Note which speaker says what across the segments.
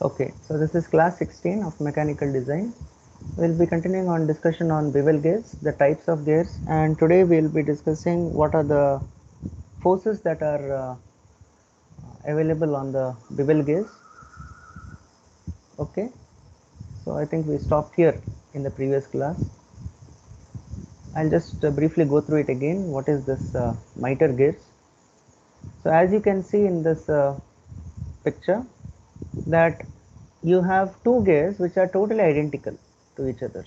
Speaker 1: Okay, so this is class 16 of mechanical design. We'll be continuing on discussion on bevel gears, the types of gears, and today we'll be discussing what are the forces that are available on the bevel gears. Okay, so I think we stopped here in the previous class. I'll just briefly go through it again. What is this miter gears? So as you can see in this picture, that you have two gears which are totally identical to each other.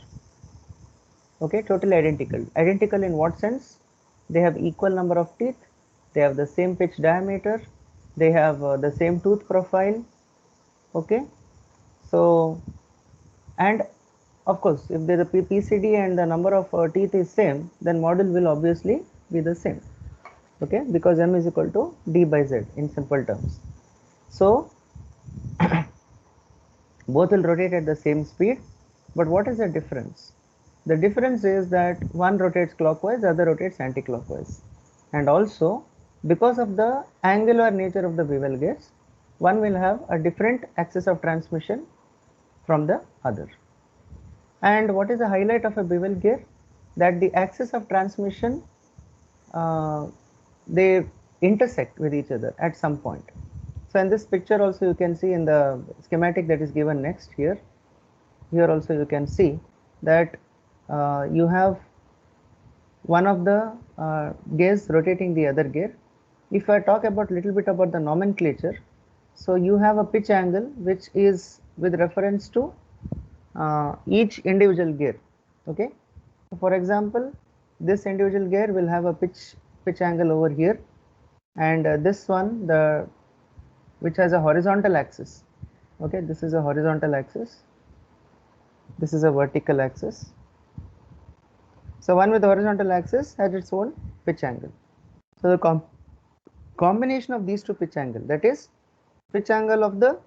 Speaker 1: Okay, totally identical in what sense? They have equal number of teeth, they have the same pitch diameter, they have the same tooth profile. Okay, so and of course if the PCD and the number of teeth is same, then model will obviously be the same. Okay, because m is equal to d by z in simple terms. So both will rotate at the same speed, but what is the difference? The difference is that one rotates clockwise, the other rotates anti-clockwise, and also because of the angular nature of the bevel gears, one will have a different axis of transmission from the other. And what is the highlight of a bevel gear? That the axis of transmission they intersect with each other at some point. So in this picture also you can see in the schematic that is given next here. Here also you can see that you have one of the gears rotating the other gear. If I talk about little bit about the nomenclature, so you have a pitch angle which is with reference to each individual gear. Okay, so for example, this individual gear will have a pitch angle over here, and this one which has a horizontal axis. Okay, this is a horizontal axis, this is a vertical axis. So one with the horizontal axis has its own pitch angle. So the combination of these two pitch angle, that is pitch angle of the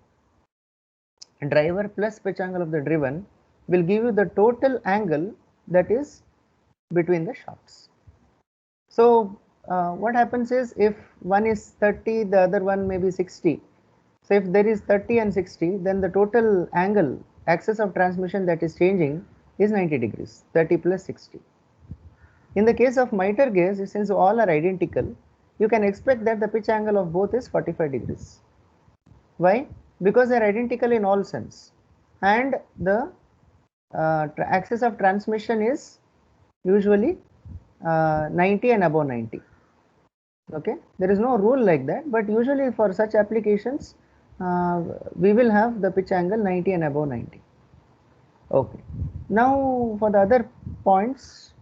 Speaker 1: driver plus pitch angle of the driven, will give you the total angle that is between the shafts. So what happens is if one is 30, the other one may be 60. So if there is 30 and 60, then the total angle axis of transmission that is changing is 90 degrees, 30 plus 60. In the case of miter gears, since all are identical, you can expect that the pitch angle of both is 45 degrees. Why? Because they are identical in all sense, and the axis of transmission is usually 90 and above 90. Okay, there is no rule like that, but usually for such applications we will have the pitch angle 90 and above 90. Okay, now for the other points,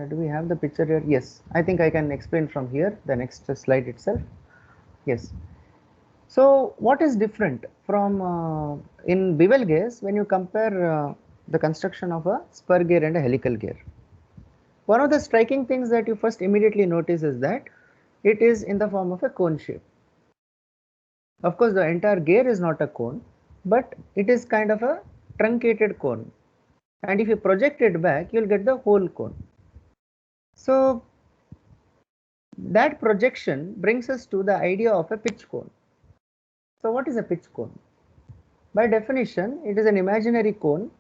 Speaker 1: do we have the picture here? Yes, I think I can explain from here, the next slide itself. Yes, so what is different from in bevel gears when you compare the construction of a spur gear and a helical gear? One of the striking things that you first immediately notice is that it is in the form of a cone shape. Of course, the entire gear is not a cone, but it is kind of a truncated cone. And if you project it back, you'll get the whole cone. So that projection brings us to the idea of a pitch cone. So what is a pitch cone? By definition, it is an imaginary cone,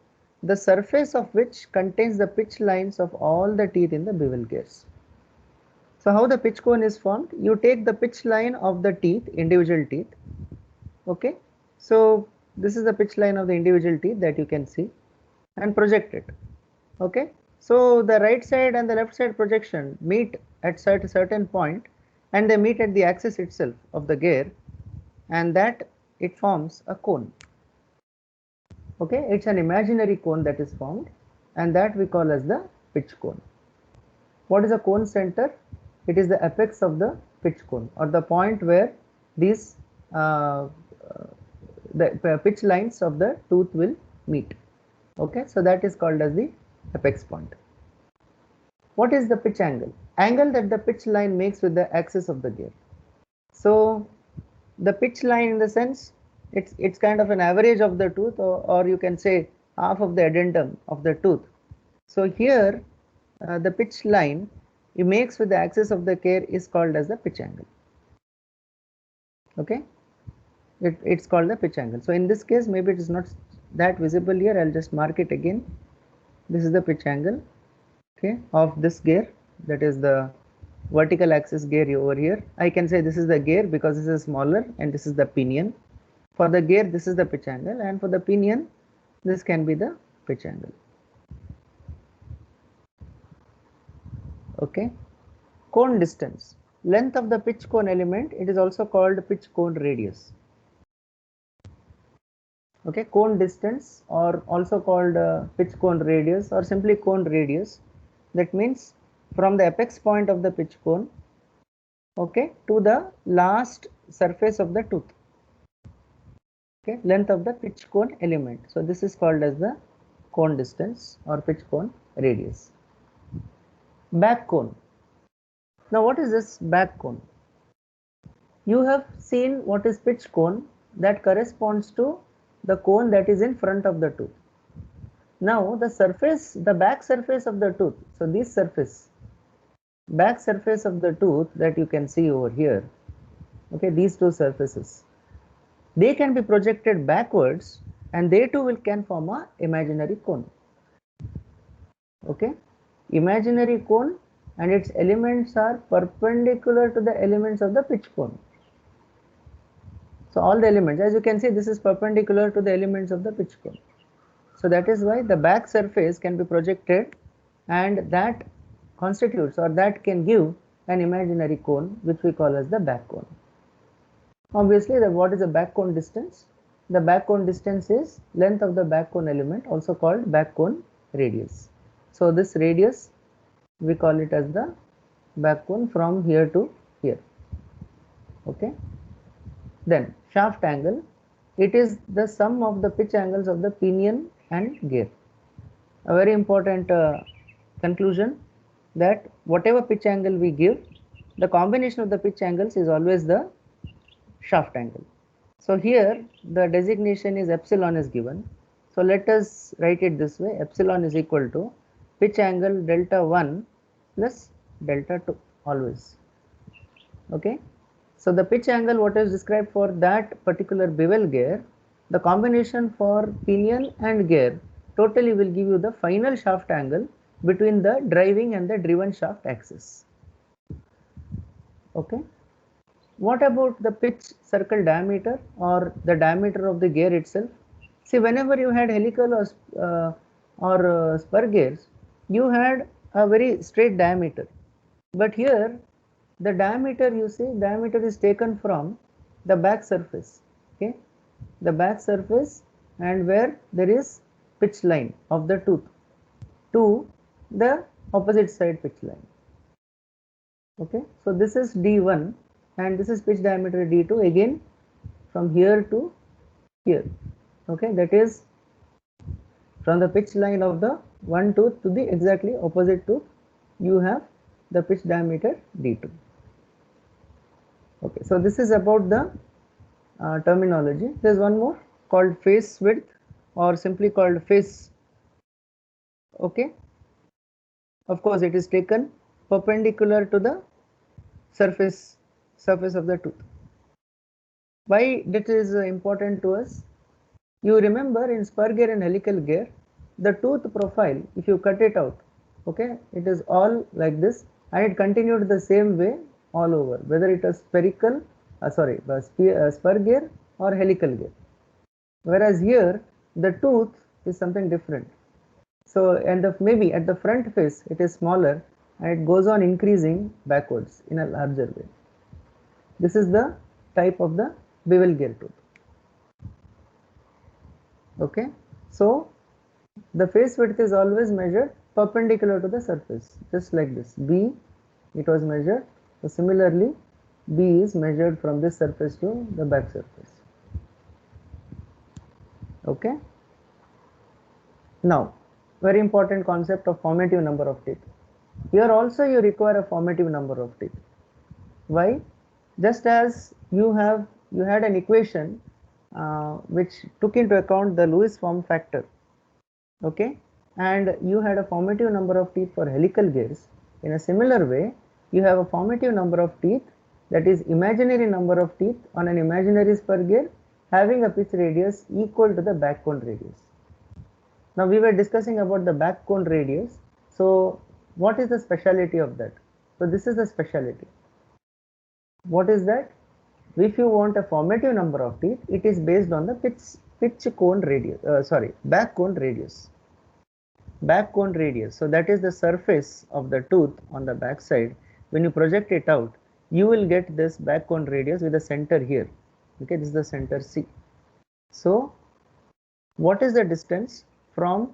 Speaker 1: the surface of which contains the pitch lines of all the teeth in the bevel gears. So how the pitch cone is formed? You take the pitch line of the teeth, individual teeth. Okay, so this is the pitch line of the individual teeth that you can see, and project it. Okay, so the right side and the left side projection meet at certain point, and they meet at the axis itself of the gear, and that it forms a cone. Okay, it's an imaginary cone that is formed, and that we call as the pitch cone. What is a cone center? It is the apex of the pitch cone, or the point where these the pitch lines of the tooth will meet. Okay, so that is called as the apex point. What is the pitch angle? Angle that the pitch line makes with the axis of the gear. So the pitch line, in the sense, it's kind of an average of the tooth, or you can say half of the addendum of the tooth. So here the pitch line it makes with the axis of the gear is called as the pitch angle. Okay, it's called the pitch angle. So in this case, maybe it is not that visible here. I'll just mark it again. This is the pitch angle, okay, of this gear, that is the vertical axis gear over here. I can say this is the gear because this is smaller, and this is the pinion. For the gear, this is the pitch angle, and for the pinion, this can be the pitch angle. Okay. Cone distance. Length of the pitch cone element, it is also called pitch cone radius. Okay, cone distance, or also called pitch cone radius, or simply cone radius. That means from the apex point of the pitch cone, okay, to the last surface of the tooth. Okay, length of the pitch cone element. So this is called as the cone distance or pitch cone radius. Back cone. Now what is this back cone? You have seen what is pitch cone, that corresponds to the cone that is in front of the tooth. Now the surface, the back surface of the tooth, so this surface, back surface of the tooth that you can see over here, okay, these two surfaces, they can be projected backwards, and they too can form a imaginary cone. Okay, imaginary cone, and its elements are perpendicular to the elements of the pitch cone. So all the elements, as you can see, this is perpendicular to the elements of the pitch cone. So that is why the back surface can be projected, and that constitutes, or that can give, an imaginary cone, which we call as the back cone. Obviously, what is the back cone distance? The back cone distance is length of the back cone element, also called back cone radius. So this radius, we call it as the back cone from here to here. Okay. Then shaft angle, it is the sum of the pitch angles of the pinion and gear. A very important conclusion, that whatever pitch angle we give, the combination of the pitch angles is always the shaft angle. So here the designation is epsilon is given. So let us write it this way: epsilon is equal to pitch angle delta 1 plus delta 2 always. Okay. So the pitch angle what is described for that particular bevel gear, the combination for pinion and gear totally will give you the final shaft angle between the driving and the driven shaft axis. Okay. What about the pitch circle diameter, or the diameter of the gear itself? See, whenever you had helical or spur gears, you had a very straight diameter. But here, the diameter, you see, diameter is taken from the back surface. Okay, the back surface, and where there is pitch line of the tooth to the opposite side pitch line. Okay, so this is D1, and this is pitch diameter D2, again from here to here. Okay, that is from the pitch line of the one tooth to the exactly opposite tooth, you have the pitch diameter D2. Okay, so this is about the terminology. There is one more called face width, or simply called face. Okay, of course it is taken perpendicular to the surface of the tooth. Why that is important to us? You remember in spur gear and helical gear, the tooth profile, if you cut it out, okay, it is all like this, and it continued the same way all over, whether it is spherical, spur gear or helical gear. Whereas here, the tooth is something different. So, and maybe at the front face, it is smaller, and it goes on increasing backwards in a larger way. This is the type of the bevel gear tooth. Okay, so the face width is always measured perpendicular to the surface, just like this. B, it was measured. So similarly, B is measured from this surface to the back surface. Okay. Now, very important concept of formative number of teeth. Here also you require a formative number of teeth. Why? Just as you had an equation which took into account the Lewis form factor, okay, and you had a formative number of teeth for helical gears. In a similar way, you have a formative number of teeth, that is imaginary number of teeth on an imaginary spur gear, having a pitch radius equal to the back cone radius. Now we were discussing about the back cone radius. So what is the speciality of that? So this is the speciality. What is that? If you want a formative number of teeth, it is based on the pitch cone radius, back cone radius. Back cone radius. So that is the surface of the tooth on the back side. When you project it out, you will get this back cone radius with the center here. Okay, this is the center C. So what is the distance from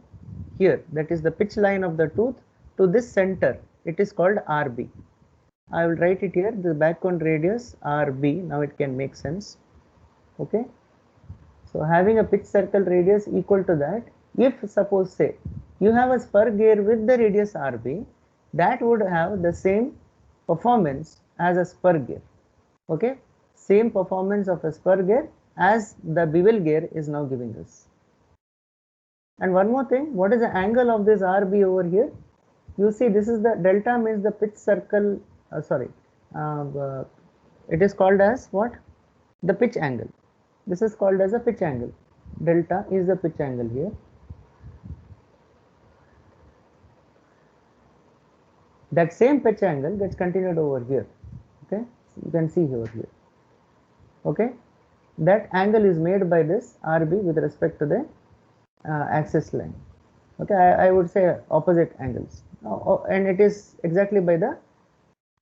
Speaker 1: here? That is the pitch line of the tooth to this center. It is called RB. I will write it here, the back cone radius RB. Now it can make sense. Okay. So having a pitch circle radius equal to that, if suppose say you have a spur gear with the radius RB, that would have the same performance as a spur gear. Okay. Same performance of a spur gear as the bevel gear is now giving us. And one more thing, what is the angle of this RB over here? You see, this is the delta means the pitch circle. It is called as what? The pitch angle. This is called as a pitch angle. Delta is the pitch angle here. That same pitch angle gets continued over here. Okay, so you can see over here. Okay, that angle is made by this RB with respect to the axis line. Okay, I would say opposite angles, and it is exactly by the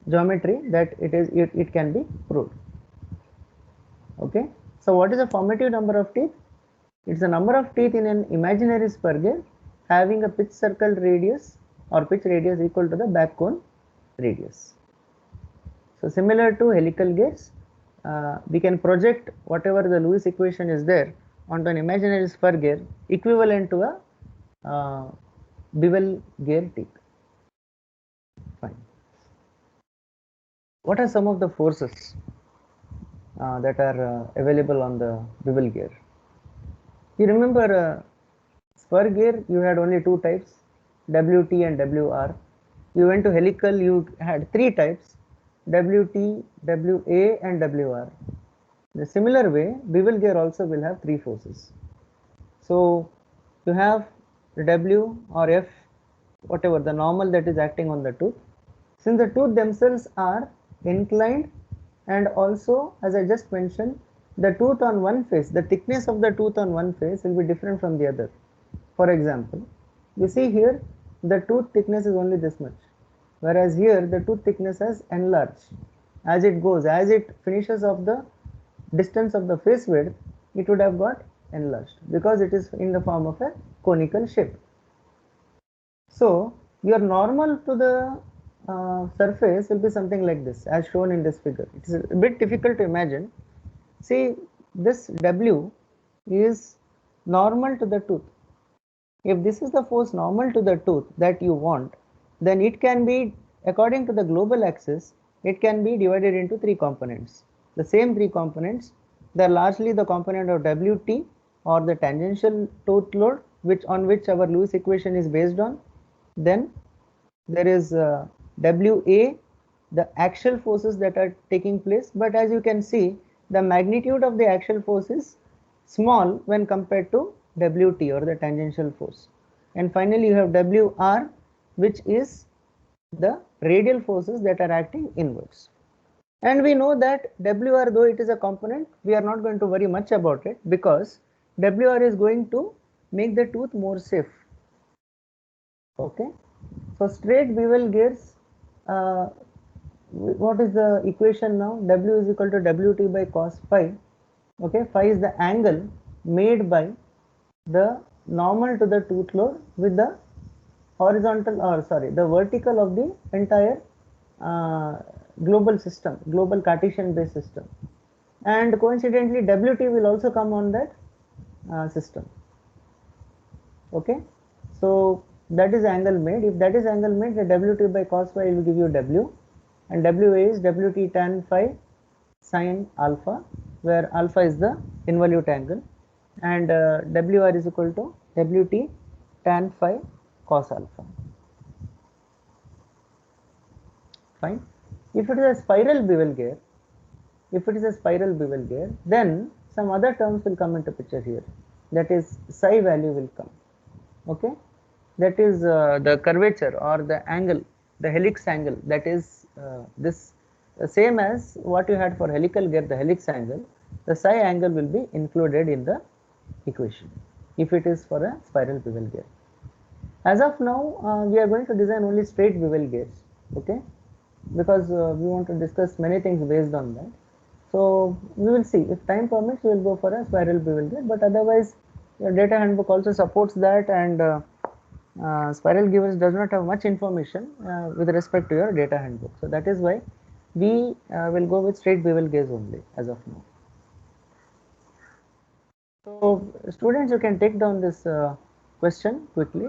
Speaker 1: geometry that it can be proved. Okay, so what is the formative number of teeth? It's the number of teeth in an imaginary spur gear having a pitch circle radius or pitch radius equal to the back cone radius. So similar to helical gears, we can project whatever the Lewis equation is there onto an imaginary spur gear equivalent to a bevel gear teeth. Fine. What are some of the forces that are available on the bevel gear? You remember spur gear, you had only two types, WT and WR. You went to helical, you had three types, WT, WA and WR. In a similar way, bevel gear also will have three forces. So you have W or F, whatever the normal that is acting on the tooth. Since the tooth themselves are inclined, and also as I just mentioned, the tooth on one face, the thickness of the tooth on one face will be different from the other. For example, you see here the tooth thickness is only this much, whereas here the tooth thickness has enlarged. As it goes, as it finishes of the distance of the face width, it would have got enlarged because it is in the form of a conical shape. So your normal to the surface will be something like this as shown in this figure. It is a bit difficult to imagine. See, this W is normal to the tooth. If this is the force normal to the tooth that you want, then it can be, according to the global axis, it can be divided into three components. The same three components, they are largely the component of WT or the tangential tooth load, on which our Lewis equation is based on. Then there is WA, the axial forces that are taking place, but as you can see, the magnitude of the axial force is small when compared to WT or the tangential force. And finally, you have WR, which is the radial forces that are acting inwards. And we know that WR, though it is a component, we are not going to worry much about it because WR is going to make the tooth more safe. Okay. So straight bevel gears, what is the equation now? W is equal to WT by cos phi. Okay, phi is the angle made by the normal to the tooth load with the horizontal, or sorry, the vertical of the entire global system, global Cartesian based system. And coincidentally, WT will also come on that system. Okay, so that is angle made. If that is angle made, the WT by cos phi will give you W, and WA is WT tan phi sin alpha, where alpha is the involute angle, and WR is equal to WT tan phi cos alpha. Fine. If it is a spiral bevel gear, then some other terms will come into picture here. That is psi value will come. Okay, that is the curvature or the angle, the helix angle, that is this same as what you had for helical gear, the helix angle. The psi angle will be included in the equation if it is for a spiral bevel gear. As of now, we are going to design only straight bevel gears, okay, because we want to discuss many things based on that. So we will see, if time permits we will go for a spiral bevel gear, but otherwise your data handbook also supports that, and spiral gears does not have much information with respect to your data handbook. So that is why we will go with straight bevel gears only as of now. So students, you can take down this question quickly.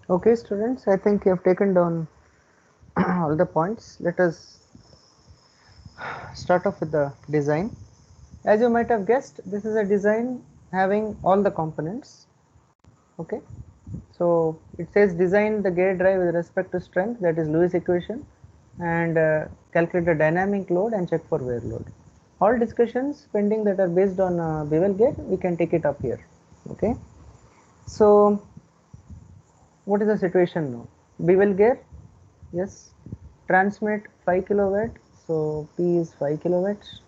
Speaker 1: Okay, students, I think you have taken down all the points. Let us start off with the design. As you might have guessed, this is a design having all the components. Okay, so it says design the gear drive with respect to strength, that is Lewis equation, and calculate the dynamic load and check for wear load. All discussions pending that are based on bevel gear, we can take it up here. Okay, so what is the situation now? Bevel gear, yes, transmit 5 kilowatt, so P is 5 kilowatts,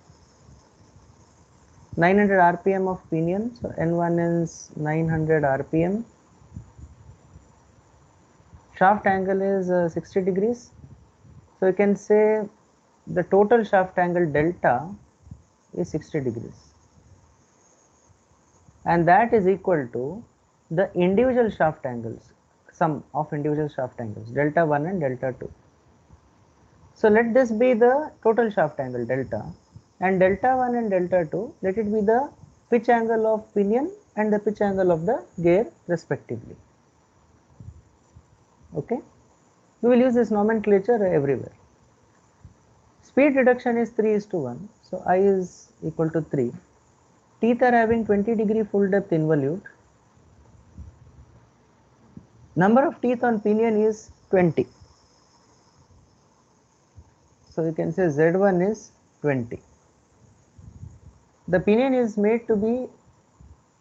Speaker 1: 900 rpm of pinion, so N1 is 900 rpm, shaft angle is 60 degrees, so you can say the total shaft angle delta is 60 degrees, and that is equal to the individual shaft angles, sum of individual shaft angles, delta 1 and delta 2. So let this be the total shaft angle delta, and delta 1 and delta 2, let it be the pitch angle of pinion and the pitch angle of the gear respectively. Okay. We will use this nomenclature everywhere. Speed reduction is 3:1, so I is equal to 3. Teeth are having 20-degree full depth involute. Number of teeth on pinion is 20. So you can say Z1 is 20. The pinion is made to be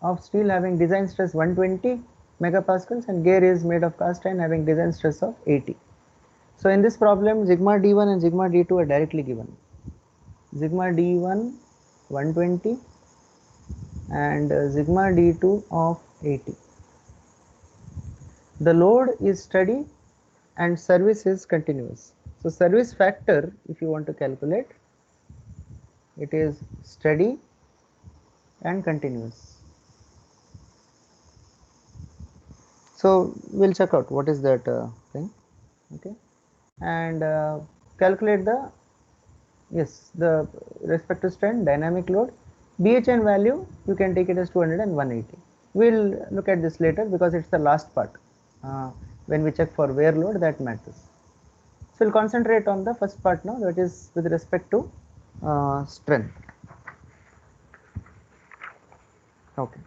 Speaker 1: of steel having design stress 120 megapascals and gear is made of cast iron having design stress of 80. So in this problem, sigma d1 and sigma d2 are directly given. Sigma d1 120 and sigma d2 of 80. The load is steady and service is continuous. So service factor, if you want to calculate, it is steady and continuous. So we'll check out what is that thing, okay, and calculate the the respective strength, dynamic load, BHN value. You can take it as 200 and 180. We'll look at this later because it's the last part. When we check for wear load, that matters. So we'll concentrate on the first part now, that is with respect to strength. Okay.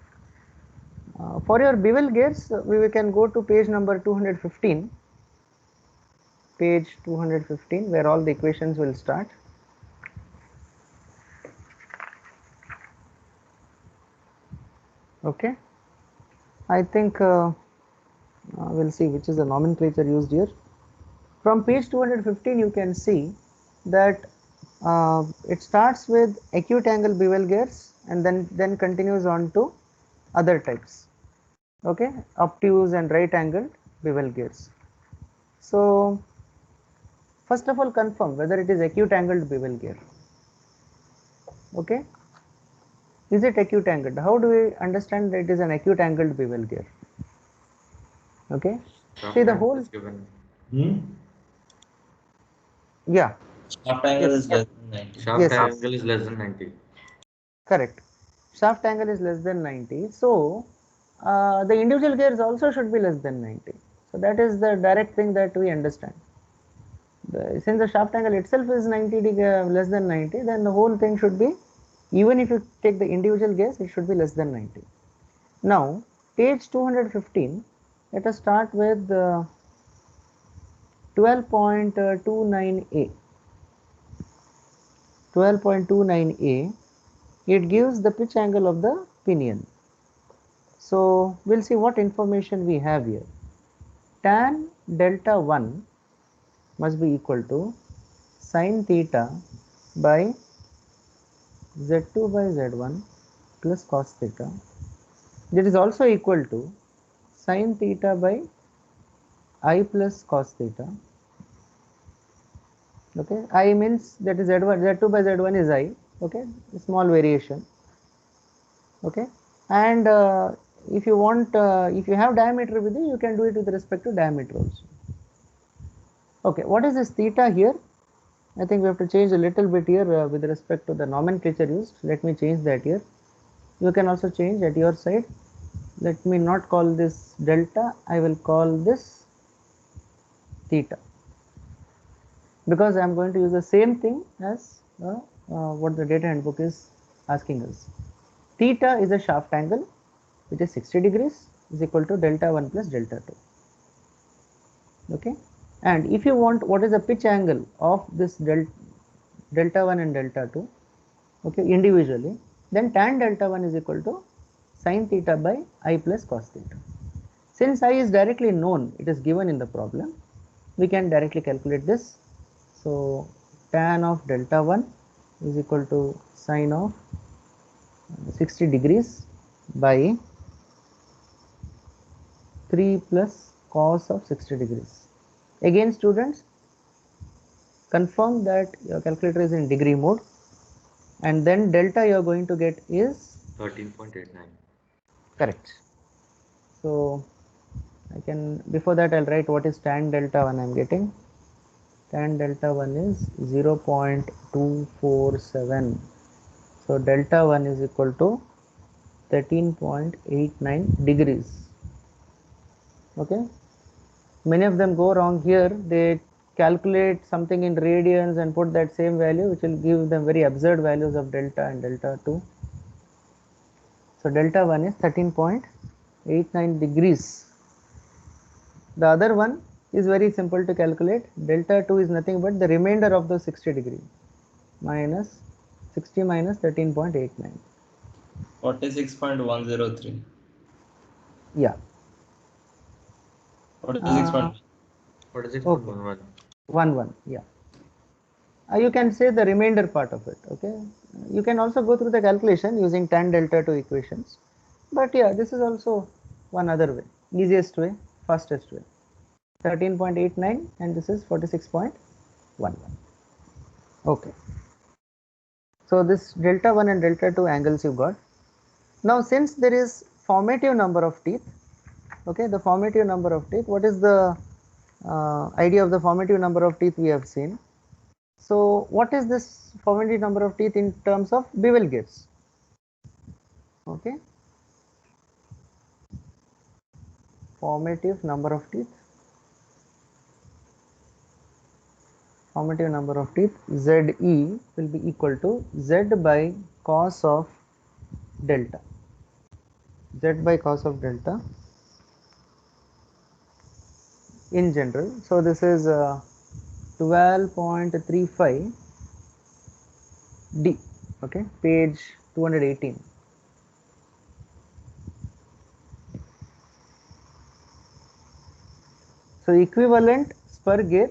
Speaker 1: For your bevel gears, we can go to page number 215. Page 215, where all the equations will start. Okay. I think we'll see which is the nomenclature used here. From page 215, you can see that it starts with acute angle bevel gears and then continues on to other types. Okay, obtuse and right angled bevel gears. So first of all, confirm whether it is acute angled bevel gear. Okay, is it acute angled? How do we understand that it is an acute angled bevel gear? Okay, see the whole
Speaker 2: given.
Speaker 1: Yeah,
Speaker 3: Shaft angle
Speaker 1: yes,
Speaker 3: is less than 90.
Speaker 2: Shaft
Speaker 1: yes,
Speaker 2: angle is less than 90.
Speaker 1: correct. Shaft angle is less than 90. So the individual gears also should be less than 90. So that is the direct thing that we understand. Since the shaft angle itself is 90 less than 90, then the whole thing should be, even if you take the individual gears, it should be less than 90. Now, page 215, let us start with 12.29a. 12.29a, it gives the pitch angle of the pinion. So we'll see what information we have here. Tan delta 1 must be equal to sine theta by z2 by z1 plus cos theta. That is also equal to sine theta by I plus cos theta. Okay, I means that is z1, z2 by z1 is I. Okay, a small variation. Okay, and if you want, if you have diameter with you, you can do it with respect to diameter also. Okay, what is this theta here? I think we have to change a little bit here with respect to the nomenclature used. Let me change that here. You can also change at your side. Let me not call this delta, I will call this theta, because I am going to use the same thing as what the data handbook is asking us. Theta is a shaft angle which is 60 degrees is equal to delta 1 plus delta 2. Okay, and if you want what is the pitch angle of this delta 1 and delta 2, okay, individually, then tan delta 1 is equal to sine theta by I plus cos theta. Since I is directly known, it is given in the problem, we can directly calculate this. So tan of delta 1 is equal to sine of 60 degrees by 3 plus cos of 60 degrees. Again, students, confirm that your calculator is in degree mode, and then delta you are going to get is
Speaker 2: 13.89.
Speaker 1: correct. So I can, before that I'll write what is tan delta 1 I am getting. Tan delta 1 is 0.247. So delta 1 is equal to 13.89 degrees. Okay, Many of them go wrong here. They calculate something in radians and put that same value, which will give them very absurd values of delta and delta 2. So delta 1 is 13.89 degrees. The other one is very simple to calculate. Delta 2 is nothing but the remainder of the 60 degree, minus 60 minus 13.89.
Speaker 3: 46.103.
Speaker 1: Yeah.
Speaker 3: 46.1.
Speaker 2: 46.11.
Speaker 1: 1 yeah. You can say the remainder part of it. Okay, you can also go through the calculation using tan delta 2 equations, but yeah, this is also one other way, easiest way, fastest way. 13.89 and this is 46.11. Okay, so this delta 1 and delta 2 angles you got. Now since there is formative number of teeth, okay, the formative number of teeth, what is the idea of the formative number of teeth we have seen? So what is this formative number of teeth in terms of bevel gauge? Okay, formative number of teeth. Formative number of teeth ZE will be equal to Z by cos of delta. Z by cos of delta in general. So this is 12.35 D. Okay, page 218. So equivalent spur gear,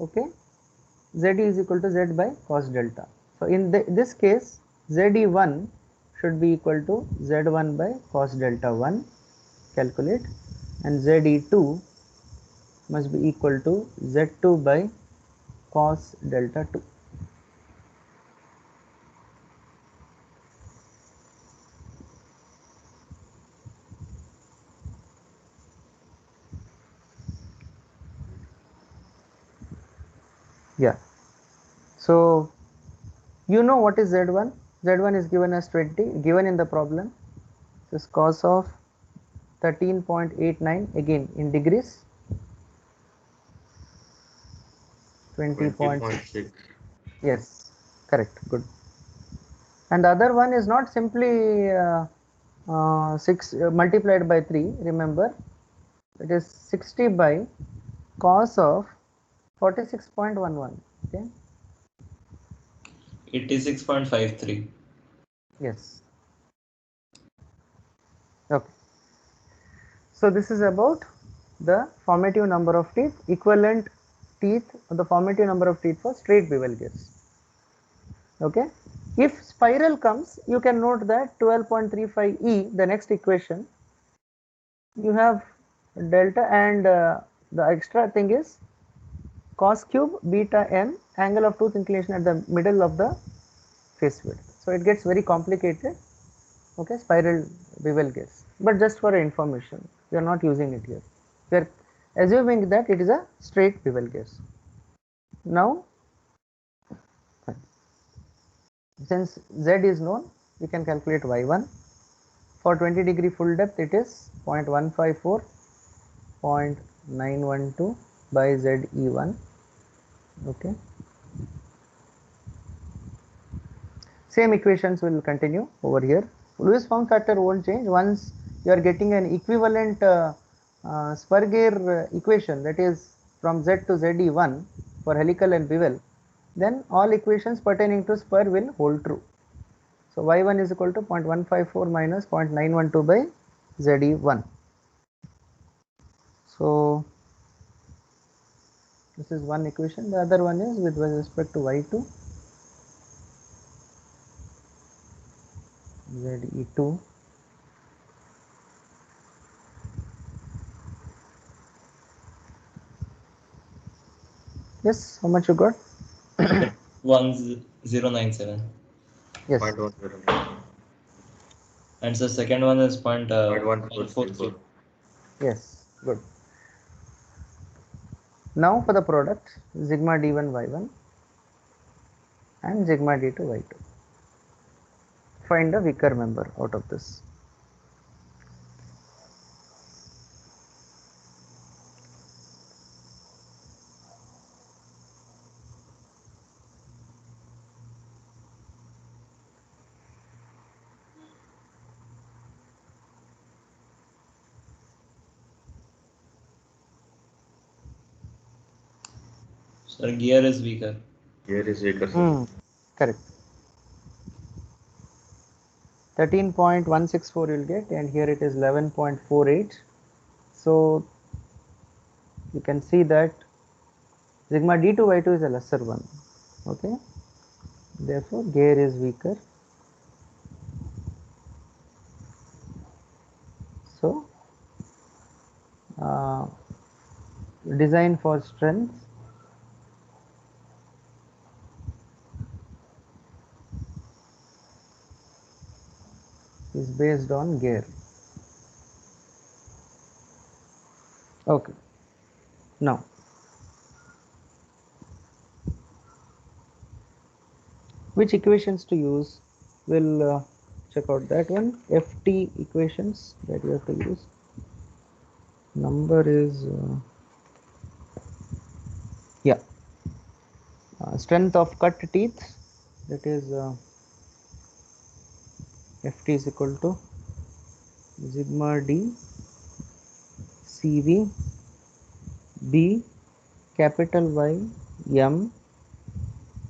Speaker 1: okay, Z is equal to Z by cos delta. So in this case, ZE1 should be equal to Z1 by cos delta 1, calculate, and ZE2 must be equal to Z2 by cos delta 2. Yeah, so you know what is Z1? Z1 is given as 20, given in the problem. This is cos of 13.89, again in degrees, 20.6.
Speaker 2: 20.6.
Speaker 1: Yes, correct, good. And the other one is not simply 6 multiplied by 3, remember, it is 60 by cos of 46.11. Okay,
Speaker 3: 86.53.
Speaker 1: yes, okay. So this is about the formative number of teeth, equivalent teeth, the formative number of teeth for straight bevel gauge. Okay, if spiral comes, you can note that 12.35E, the next equation, you have delta, and the extra thing is cos cube beta n, angle of tooth inclination at the middle of the face width. So it gets very complicated. Okay, spiral bevel gauge, but just for information, we are not using it here. We are assuming that it is a straight bevel gauge. Now, since Z is known, we can calculate Y1. For 20 degree full depth, it is 0.154, 0.912 by ZE1. Okay. Same equations will continue over here. Lewis form factor won't change once you are getting an equivalent spur gear equation, that is from Z to ZE1 for helical and bevel, then all equations pertaining to spur will hold true. So Y1 is equal to 0.154 minus 0.912 by ZE1. So this is one equation. The other one is with respect to Y2, ZE2. Yes, how much you got?
Speaker 3: 1097.
Speaker 1: Yes.
Speaker 2: 0.109.
Speaker 3: And the second one is
Speaker 2: 0.1434.
Speaker 1: Yes, good. Now for the product, sigma d1 y1 and sigma d2 y2. Find the weaker member out of this.
Speaker 3: Sir, gear is weaker.
Speaker 2: Gear is weaker, sir.
Speaker 1: Correct. 13.164 you'll get, and here it is 11.48. So you can see that sigma d2y2 is a lesser one. Okay, therefore gear is weaker. So design for strength is based on gear. Okay, now which equations to use? We'll check out that one. FT equations that you have to use. Number is strength of cut teeth, that is Ft is equal to sigma d Cv b capital Y m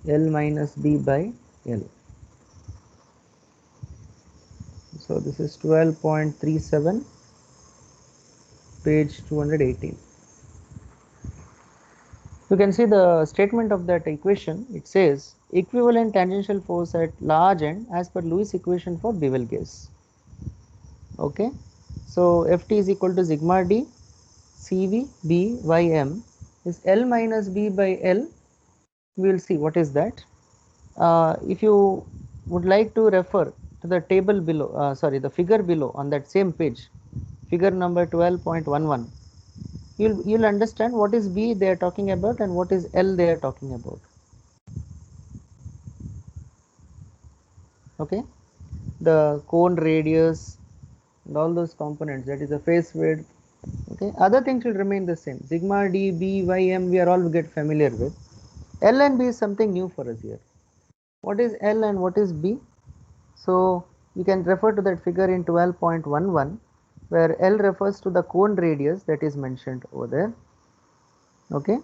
Speaker 1: L minus b by L. So this is 12.37, page 218. You can see the statement of that equation. It says equivalent tangential force at large end as per Lewis equation for bevel gauge. Okay, so Ft is equal to sigma d Cv b y m is L minus b by L. We will see what is that. If you would like to refer to the table below, the figure below on that same page, figure number 12.11, you'll understand what is B they are talking about and what is L they are talking about. Okay, the cone radius and all those components, that is the face width. Okay, other things will remain the same. Sigma d b y m we are all get familiar with. L and B is something new for us here. What is L and what is B? So you can refer to that figure in 12.11, where L refers to the cone radius that is mentioned over there. Okay,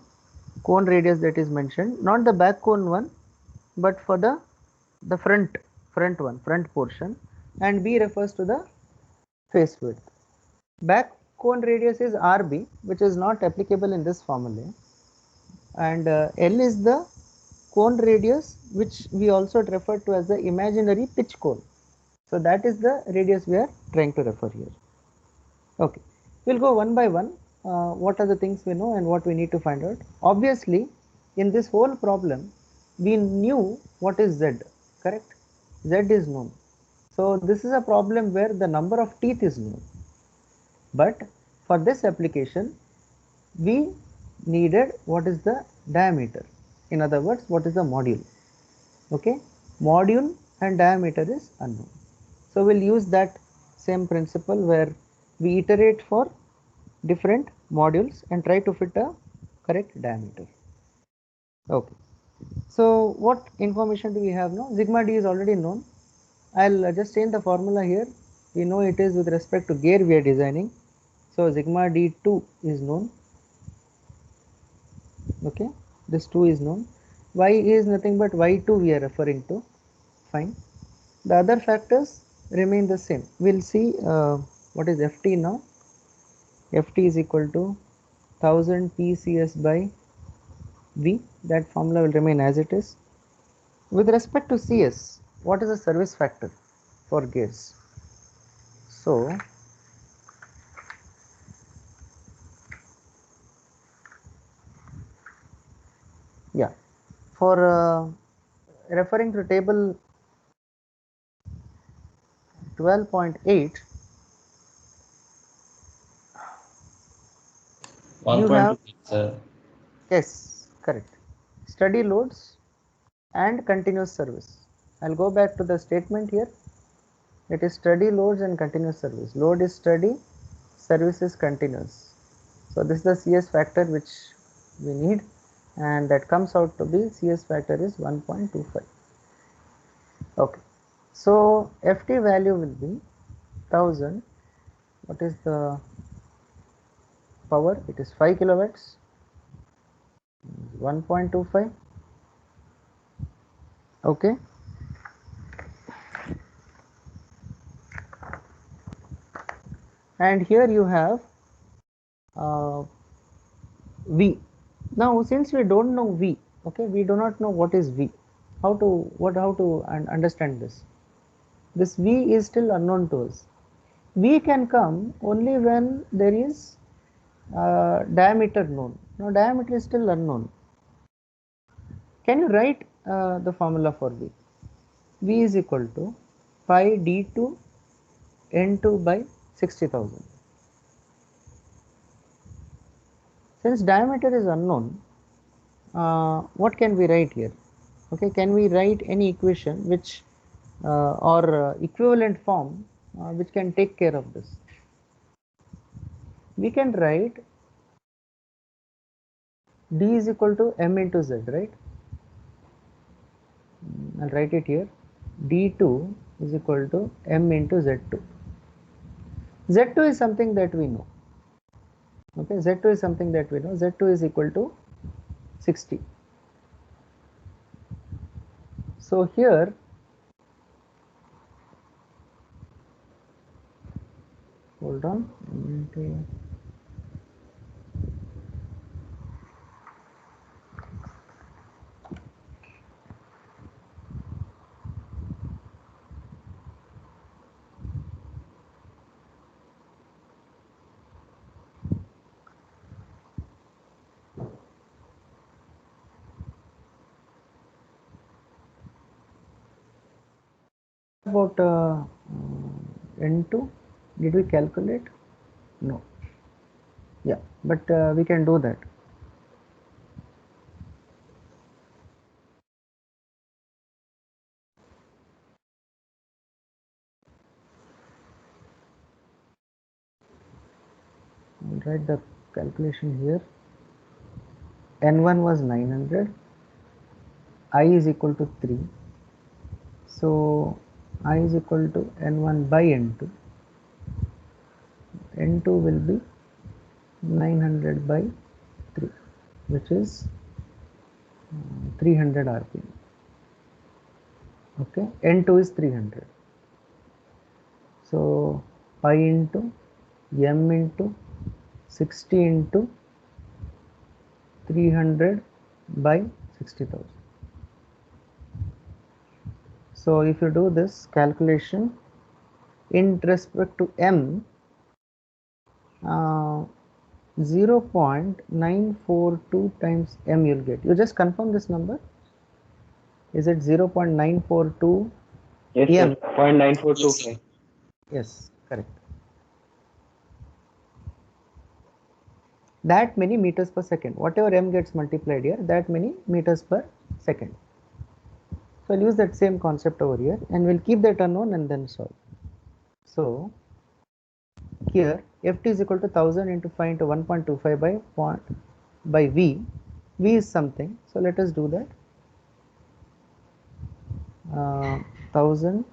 Speaker 1: cone radius that is mentioned, not the back cone one, but for the front portion, and B refers to the face width. Back cone radius is RB, which is not applicable in this formula, and L is the cone radius, which we also refer to as the imaginary pitch cone. So that is the radius we are trying to refer here. Okay, we'll go one by one. What are the things we know and what we need to find out? Obviously, in this whole problem, we knew what is Z, correct? Z is known. So this is a problem where the number of teeth is known. But for this application, we needed what is the diameter. In other words, what is the module? Okay, module and diameter is unknown. So we'll use that same principle where we iterate for different modules and try to fit a correct diameter. Okay, so what information do we have now? Sigma d is already known. I'll just change the formula here. We know it is with respect to gear we are designing. So sigma d2 is known. Okay, this 2 is known. Y is nothing but y2 we are referring to. Fine. The other factors remain the same. We'll see what is Ft now. Ft is equal to 1000 PCS by V. That formula will remain as it is. With respect to CS, what is the service factor for gears? So yeah, for referring to table 12.8,
Speaker 3: 1.2, sir.
Speaker 1: Yes, correct. Steady loads and continuous service. I'll go back to the statement here. It is steady loads and continuous service. Load is steady, service is continuous. So this is the CS factor which we need, and that comes out to be CS factor is 1.25. Okay, so Ft value will be 1000. What is the power? It is 5 kilowatts. 1.25. Okay. And here you have V. Now, since we don't know V, okay, we do not know what is V. How to understand this? This V is still unknown to us. V can come only when there is diameter known. Now, diameter is still unknown. Can you write the formula for V? V is equal to pi d2 n2 by 60,000. Since diameter is unknown, what can we write here? Okay, can we write any equation which or equivalent form which can take care of this? We can write d is equal to m into z, right? I'll write it here. d2 is equal to m into z2. z2 is something that we know. Okay, z2 is something that we know. z2 is equal to 60. So here hold on. About n2, did we calculate? No. Yeah, but we can do that. I'll write the calculation here. N1 was 900, I is equal to 3. So I is equal to N1 by N2. N2 will be 900 by 3, which is 300 RPM. Okay, N2 is 300. So pi into m into 60 into 300 by 60,000. So if you do this calculation in respect to m, 0.942 times m you'll get. You just confirm this number. Is it 0.942
Speaker 4: Yes,
Speaker 1: m?
Speaker 4: sir. 0.9425.
Speaker 1: Yes, correct. That many meters per second. Whatever m gets multiplied here, that many meters per second. So I'll use that same concept over here and we'll keep that unknown and then solve. So here Ft is equal to 1000 into 5 into 1.25 by V. V is something. So let us do that. 1000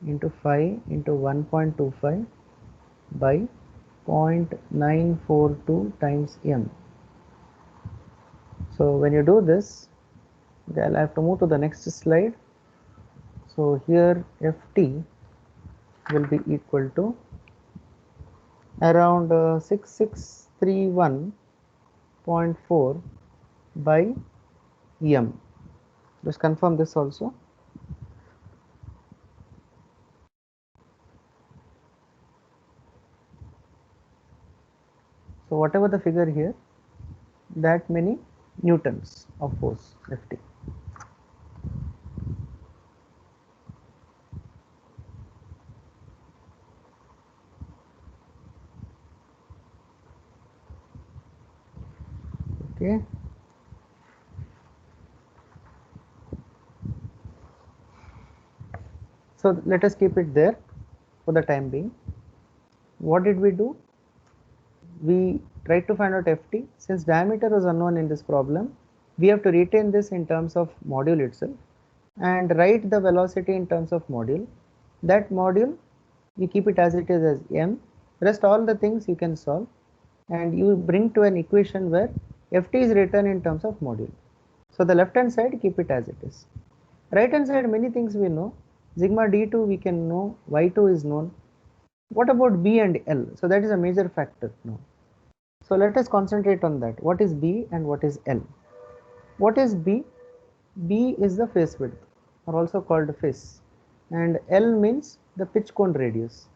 Speaker 1: into 5 into 1.25 by 0.942 times m. So when you do this, I'll have to move to the next slide. So here Ft will be equal to around 6631.4 by m. Just confirm this also. So whatever the figure here, that many newtons of force Ft. Okay. So let us keep it there for the time being. What did we do? We tried to find out Ft. Since diameter was unknown in this problem, we have to retain this in terms of module itself and write the velocity in terms of module. That module, you keep it as it is as m. Rest all the things you can solve and you bring to an equation where ft is written in terms of module. So the left hand side, keep it as it is. Right hand side, many things we know. Sigma d2 we can know, y2 is known. What about b and l? So that is a major factor now. So let us concentrate on that. What is b and what is l? What is b? B is the phase width, or also called phase, and L means the pitch cone radius,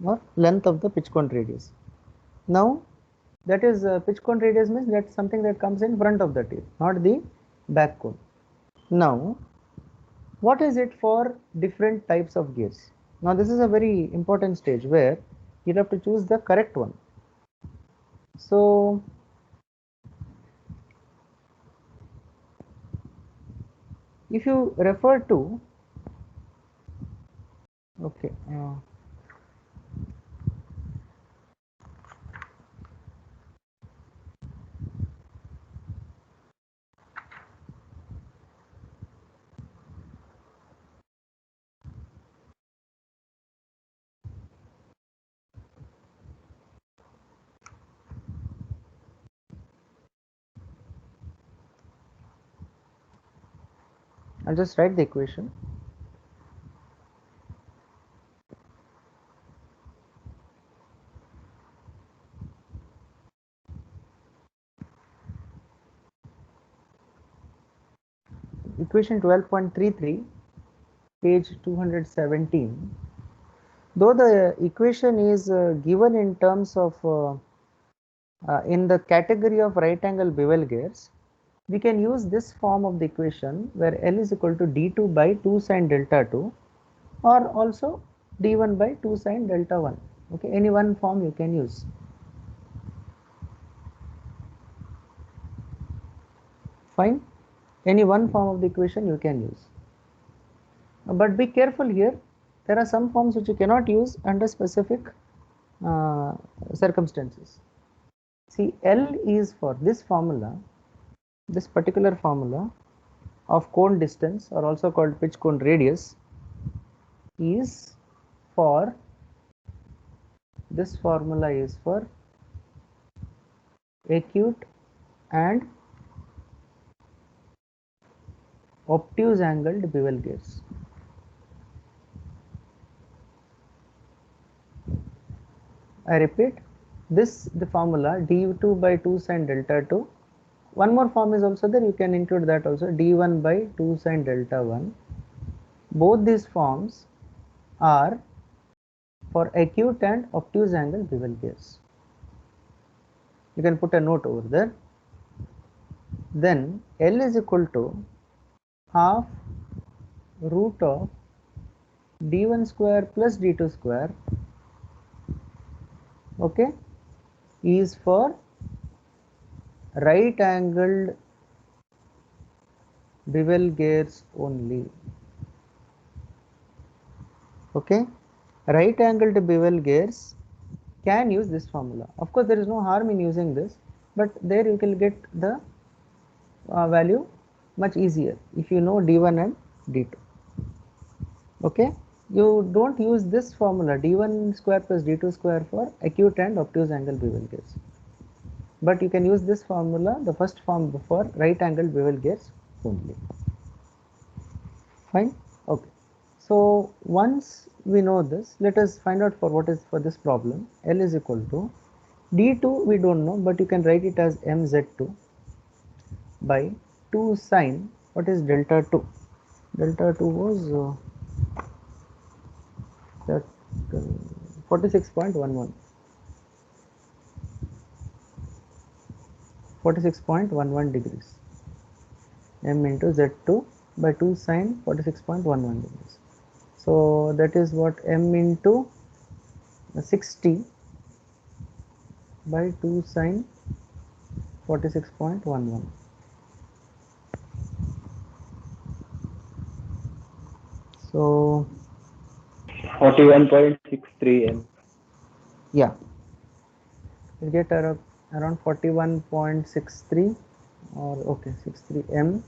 Speaker 1: or length of the pitch cone radius. Now that is pitch cone radius means that's something that comes in front of the tail, not the back cone. Now what is it for different types of gears? Now this is a very important stage where you have to choose the correct one. So if you refer to, okay, I'll just write the equation. Equation 12.33, page 217. Though the equation is given in terms of in the category of right angle bevel gears, we can use this form of the equation where L is equal to d2 by 2 sine delta 2, or also d1 by 2 sine delta 1. Okay, any one form you can use. Fine, any one form of the equation you can use. But be careful here, there are some forms which you cannot use under specific circumstances. See, L is for this formula, this particular formula of cone distance, or also called pitch cone radius, is for, this formula is for acute and obtuse angled bevel gears. I repeat, this the formula d2 by 2 sine delta 2. One more form is also there, you can include that also, d1 by 2 sine delta 1. Both these forms are for acute and obtuse angle bevel gears. You can put a note over there. Then L is equal to half root of d1 square plus d2 square, okay, is for right angled bevel gears only. Okay, right angled bevel gears can use this formula. Of course, there is no harm in using this, but there you can get the value much easier if you know d1 and d2. Okay, you don't use this formula d1 square plus d2 square for acute and obtuse angle bevel gears, but you can use this formula, the first form, for right angle bevel gears only. Fine. Okay, so once we know this, let us find out for what is for this problem. L is equal to d2 we don't know, but you can write it as mz2 by 2 sine, what is delta 2? Delta 2 was that 46.11, 46.11 degrees, m into z2 by 2 sine 46.11 degrees. So that is what, m into 60 by 2 sine 46.11. So
Speaker 4: 41.63 m.
Speaker 1: Yeah, you get around 41.63, or okay, 63 m,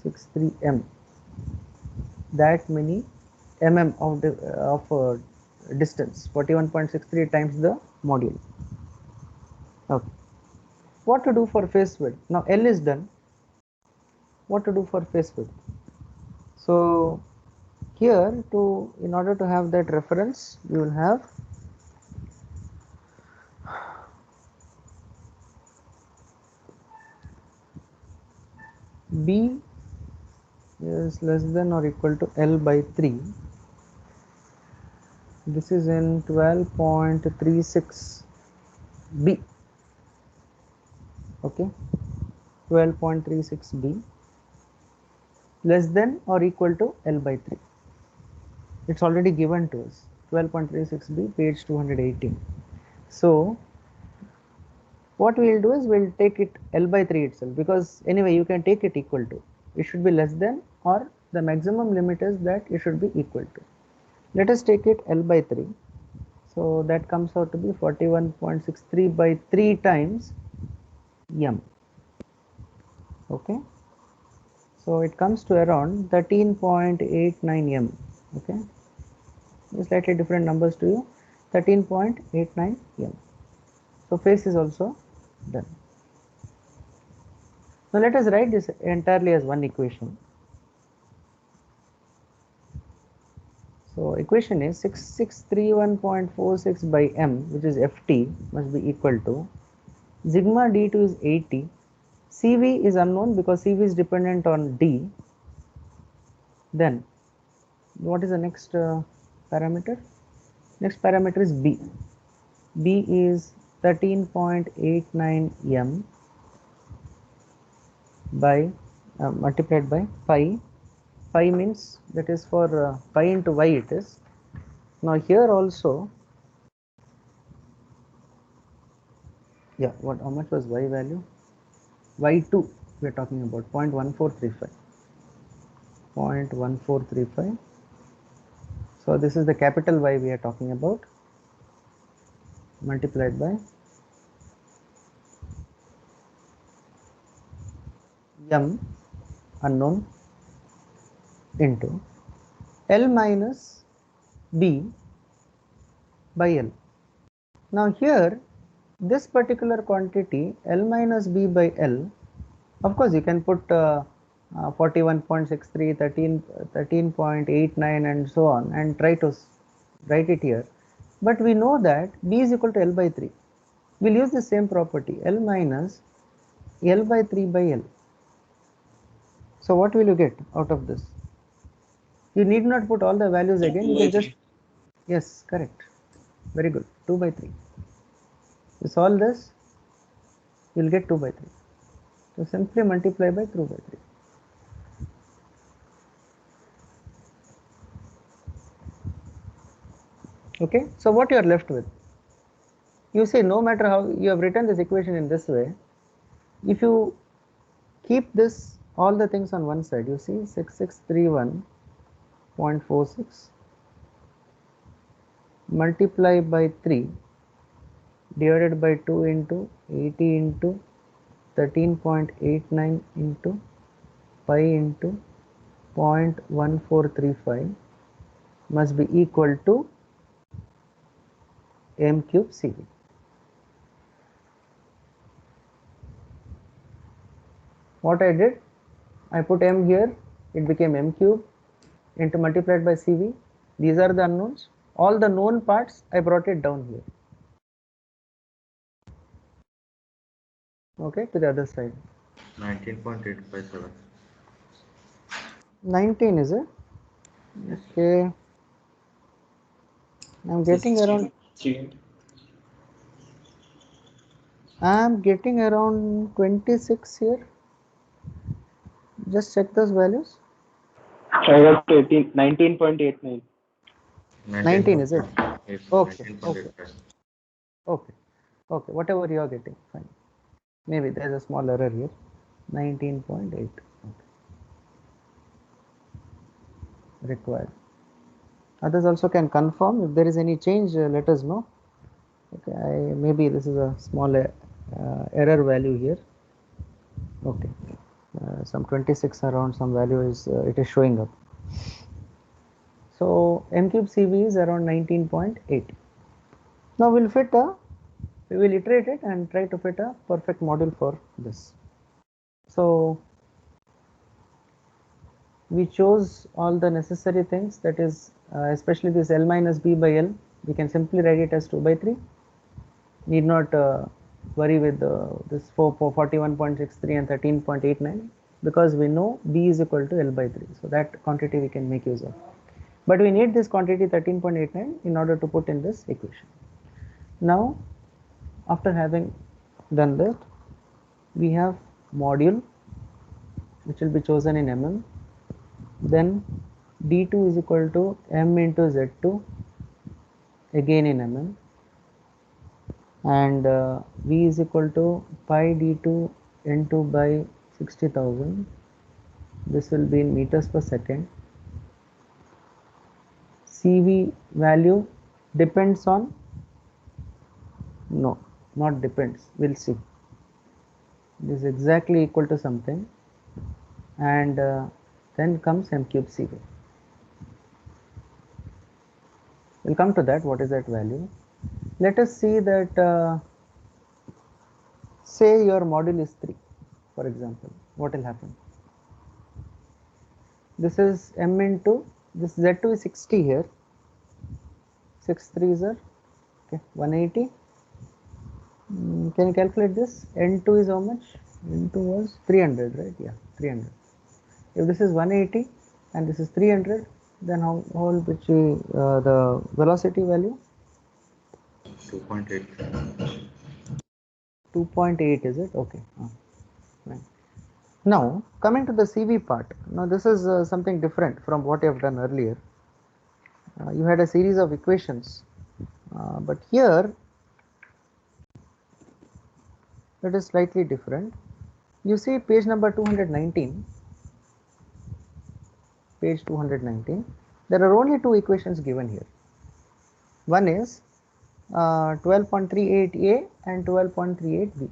Speaker 1: 63 m, that many mm of distance, 41.63 times the module. Okay. What to do for face width? Now L is done. What to do for face width? So here, in order to have that reference, you will have B is less than or equal to L by 3. This is in 12.36 B. Okay, 12.36 B less than or equal to L by 3. It's already given to us, 12.36 B, page 218. So what we will do is we'll take it L by 3 itself, because anyway you can take it equal to. It should be less than, or the maximum limit is that it should be equal to. Let us take it L by 3. So that comes out to be 41.63 by 3 times M. Okay. So it comes to around 13.89 M. Okay. Slightly different numbers to you. 13.89 M. So face is also done. Now let us write this entirely as one equation. So equation is 6631.46 by M, which is Ft, must be equal to sigma d2 is 80. Cv is unknown because Cv is dependent on d. Then what is the next parameter? Next parameter is B. B is 13.89 M by multiplied by pi. Pi means that is for pi into y it is. Now here also, yeah, how much was y value? Y2 we are talking about 0.1435. 0.1435. So this is the capital Y we are talking about, multiplied by M unknown into L minus B by L. Now here this particular quantity L minus B by L, of course you can put 41.63, 13.89 and so on and try to write it here, but we know that B is equal to L by 3. We'll use the same property, L minus L by 3 by L. So what will you get out of this? You need not put all the values again, you can just, yes, correct, very good, 2 by 3. You solve this, you will get 2 by 3. So simply multiply by 2 by 3. Okay, so what you are left with? You see, no matter how you have written this equation in this way, if you keep this, all the things on one side, you see 6631.46 multiply by 3 divided by 2 into 80 into 13.89 into pi into 0.1435 must be equal to M cube Cv. What I did, I put M here, it became M cube into multiplied by Cv. These are the unknowns. All the known parts I brought it down here. Okay, to the other side.
Speaker 2: 19.857.
Speaker 1: 19 is it?
Speaker 2: Yes.
Speaker 1: Okay. I'm getting around. I'm getting around 26 here. Just check those values.
Speaker 4: I got 19.89.
Speaker 1: 19 is it?
Speaker 2: Yes,
Speaker 1: Okay.
Speaker 2: 19.85.
Speaker 1: Okay. Okay. Whatever you are getting, fine. Maybe there's a small error here. 19.8. Okay. Required. Others also can confirm. If there is any change, let us know. Okay. Maybe this is a small error value here. Okay. Some 26 around some value is it is showing up. So m cube CV is around 19.8. Now we will iterate it and try to fit a perfect model for this. So we chose all the necessary things, that is especially this L minus B by L, we can simply write it as 2 by 3. Need not worry with this 41.63 and 13.89, because we know B is equal to L by 3. So that quantity we can make use of. But we need this quantity 13.89 in order to put in this equation. Now, after having done that, we have module which will be chosen in mm. Then d2 is equal to m into z2, again in mm, and v is equal to pi d2 n2 by 60,000. This will be in meters per second. CV value depends on, no, not depends, we'll see. It is exactly equal to something, and then comes m cube CV. We'll come to that, what is that value. Let us see that say your module is 3, for example, what will happen? This is m into this z2 is 60 here, 6 3s are okay, 180. Can you calculate this? N2 is how much? N2 was 300, right? Yeah, 300. If this is 180 and this is 300, then how will be the velocity value?
Speaker 2: 2.8.
Speaker 1: 2.8 is it? Okay. Right. Now coming to the CV part. Now this is something different from what you have done earlier. You had a series of equations, but here it is slightly different. You see page number 219. Page 219. There are only two equations given here. One is 12.38a and 12.38b.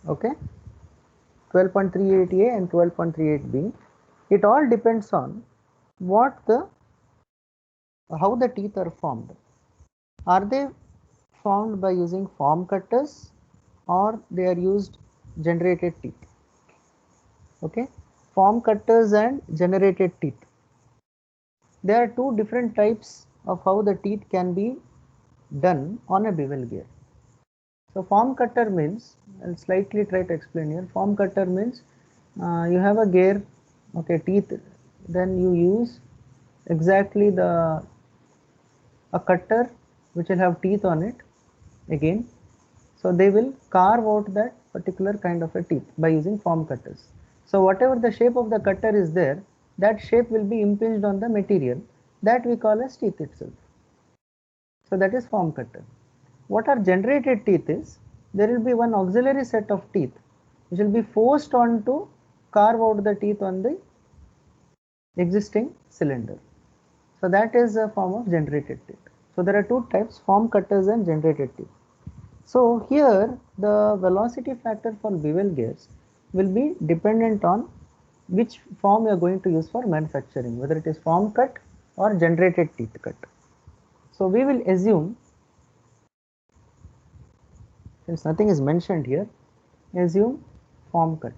Speaker 1: Okay, 12.38a and 12.38b. It all depends on how the teeth are formed. Are they formed by using form cutters or they are used generated teeth? Okay, form cutters and generated teeth. There are two different types of how the teeth can be done on a bevel gear. So form cutter means, I'll slightly try to explain here. Form cutter means you have a gear, okay, teeth, then you use exactly a cutter which will have teeth on it again. So they will carve out that particular kind of a teeth by using form cutters. So whatever the shape of the cutter is there, that shape will be impinged on the material, that we call as teeth itself. So that is form cutter. What are generated teeth is, there will be one auxiliary set of teeth which will be forced on to carve out the teeth on the existing cylinder. So that is a form of generated teeth. So there are two types, form cutters and generated teeth. So here the velocity factor for bevel gears will be dependent on which form you are going to use for manufacturing, whether it is form cut or generated teeth cut. So we will assume, since nothing is mentioned here, assume form cut.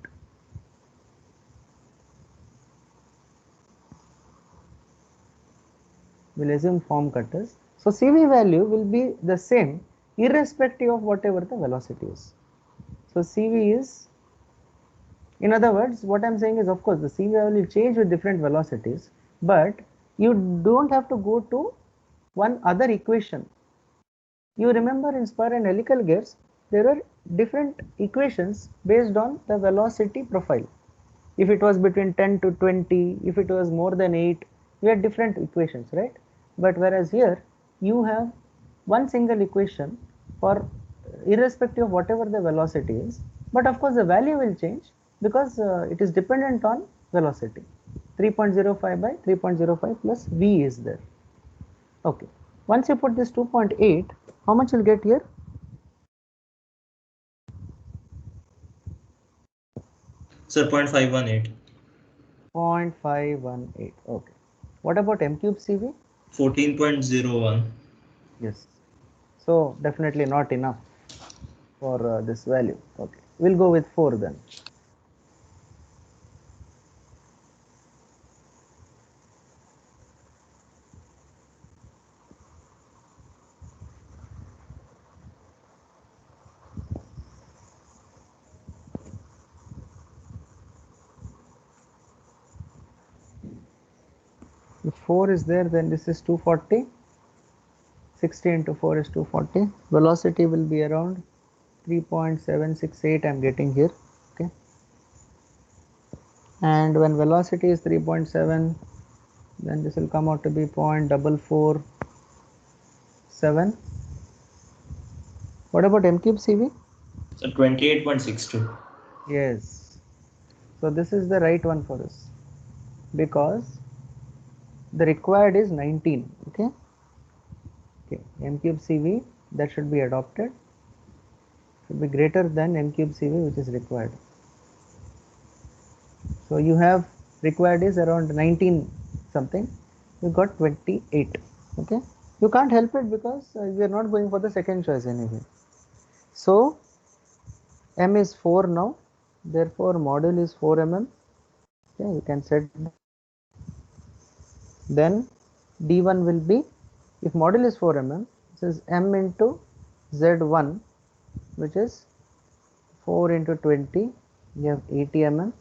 Speaker 1: We'll assume form cutters. So CV value will be the same irrespective of whatever the velocity is. So CV is, in other words, what I'm saying is, of course, the CV value will change with different velocities, but you don't have to go to one other equation. You remember in spur and helical gears, there are different equations based on the velocity profile. If it was between 10 to 20, if it was more than 8, we had different equations, right? But whereas here, you have one single equation for irrespective of whatever the velocity is, but of course the value will change because it is dependent on velocity. 3.05 by 3.05 plus v is there. Okay, once you put this 2.8, how much you'll get here?
Speaker 3: Sir, 0.518.
Speaker 1: 0.518. Okay. What about M cube CV?
Speaker 3: 14.01.
Speaker 1: Yes. So definitely not enough for this value. Okay. We'll go with 4 then. If 4 is there, then this is 240. 60 into 4 is 240. Velocity will be around 3.768 I'm getting here. Okay. And when velocity is 3.7, then this will come out to be 0.447. What about M cube CV?
Speaker 3: So 28.62.
Speaker 1: Yes. So this is the right one for us because the required is 19. Okay. Okay. M cube CV that should be adopted should be greater than M cube CV which is required. So you have required is around 19 something. You got 28. Okay. You can't help it because we are not going for the second choice anyway. So M is 4 now. Therefore module is 4 mm. Okay, you can set. Then D1 will be, if module is 4 mm, this is M into Z1, which is 4 into 20. You have 80 mm.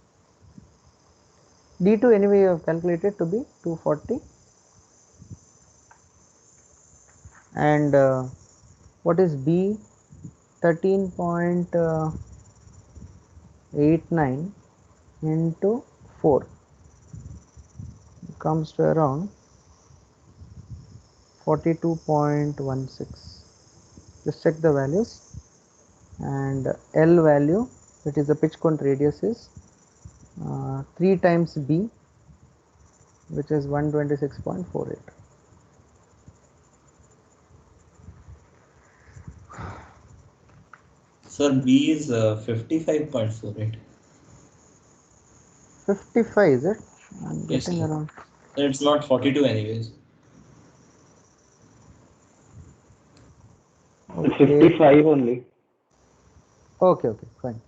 Speaker 1: D2 anyway you have calculated to be 240. And what is B? 13.89 into 4 comes to around 42.16. Just check the values, and L value, that is the pitch cone radius, is 3 times B, which is 126.48.
Speaker 3: Sir, B is 55.48.
Speaker 1: 55 is it? I'm
Speaker 3: Yes,
Speaker 1: getting
Speaker 3: sir.
Speaker 1: around.
Speaker 3: It's not 42 anyways.
Speaker 4: It's
Speaker 1: Okay.
Speaker 4: 55 only.
Speaker 1: Okay, fine.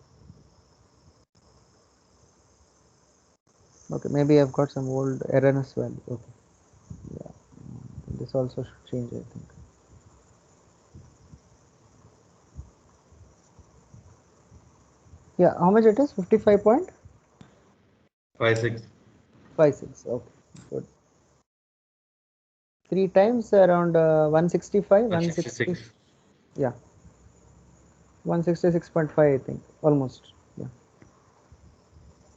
Speaker 1: Okay, maybe I've got some old erroneous value. Okay, yeah, this also should change, I think. Yeah, how much it is? 55.56.
Speaker 2: 56.
Speaker 1: Okay, good. 3 times around 165, 160.
Speaker 2: 166.
Speaker 1: Yeah, 166.5, I think, almost. Yeah,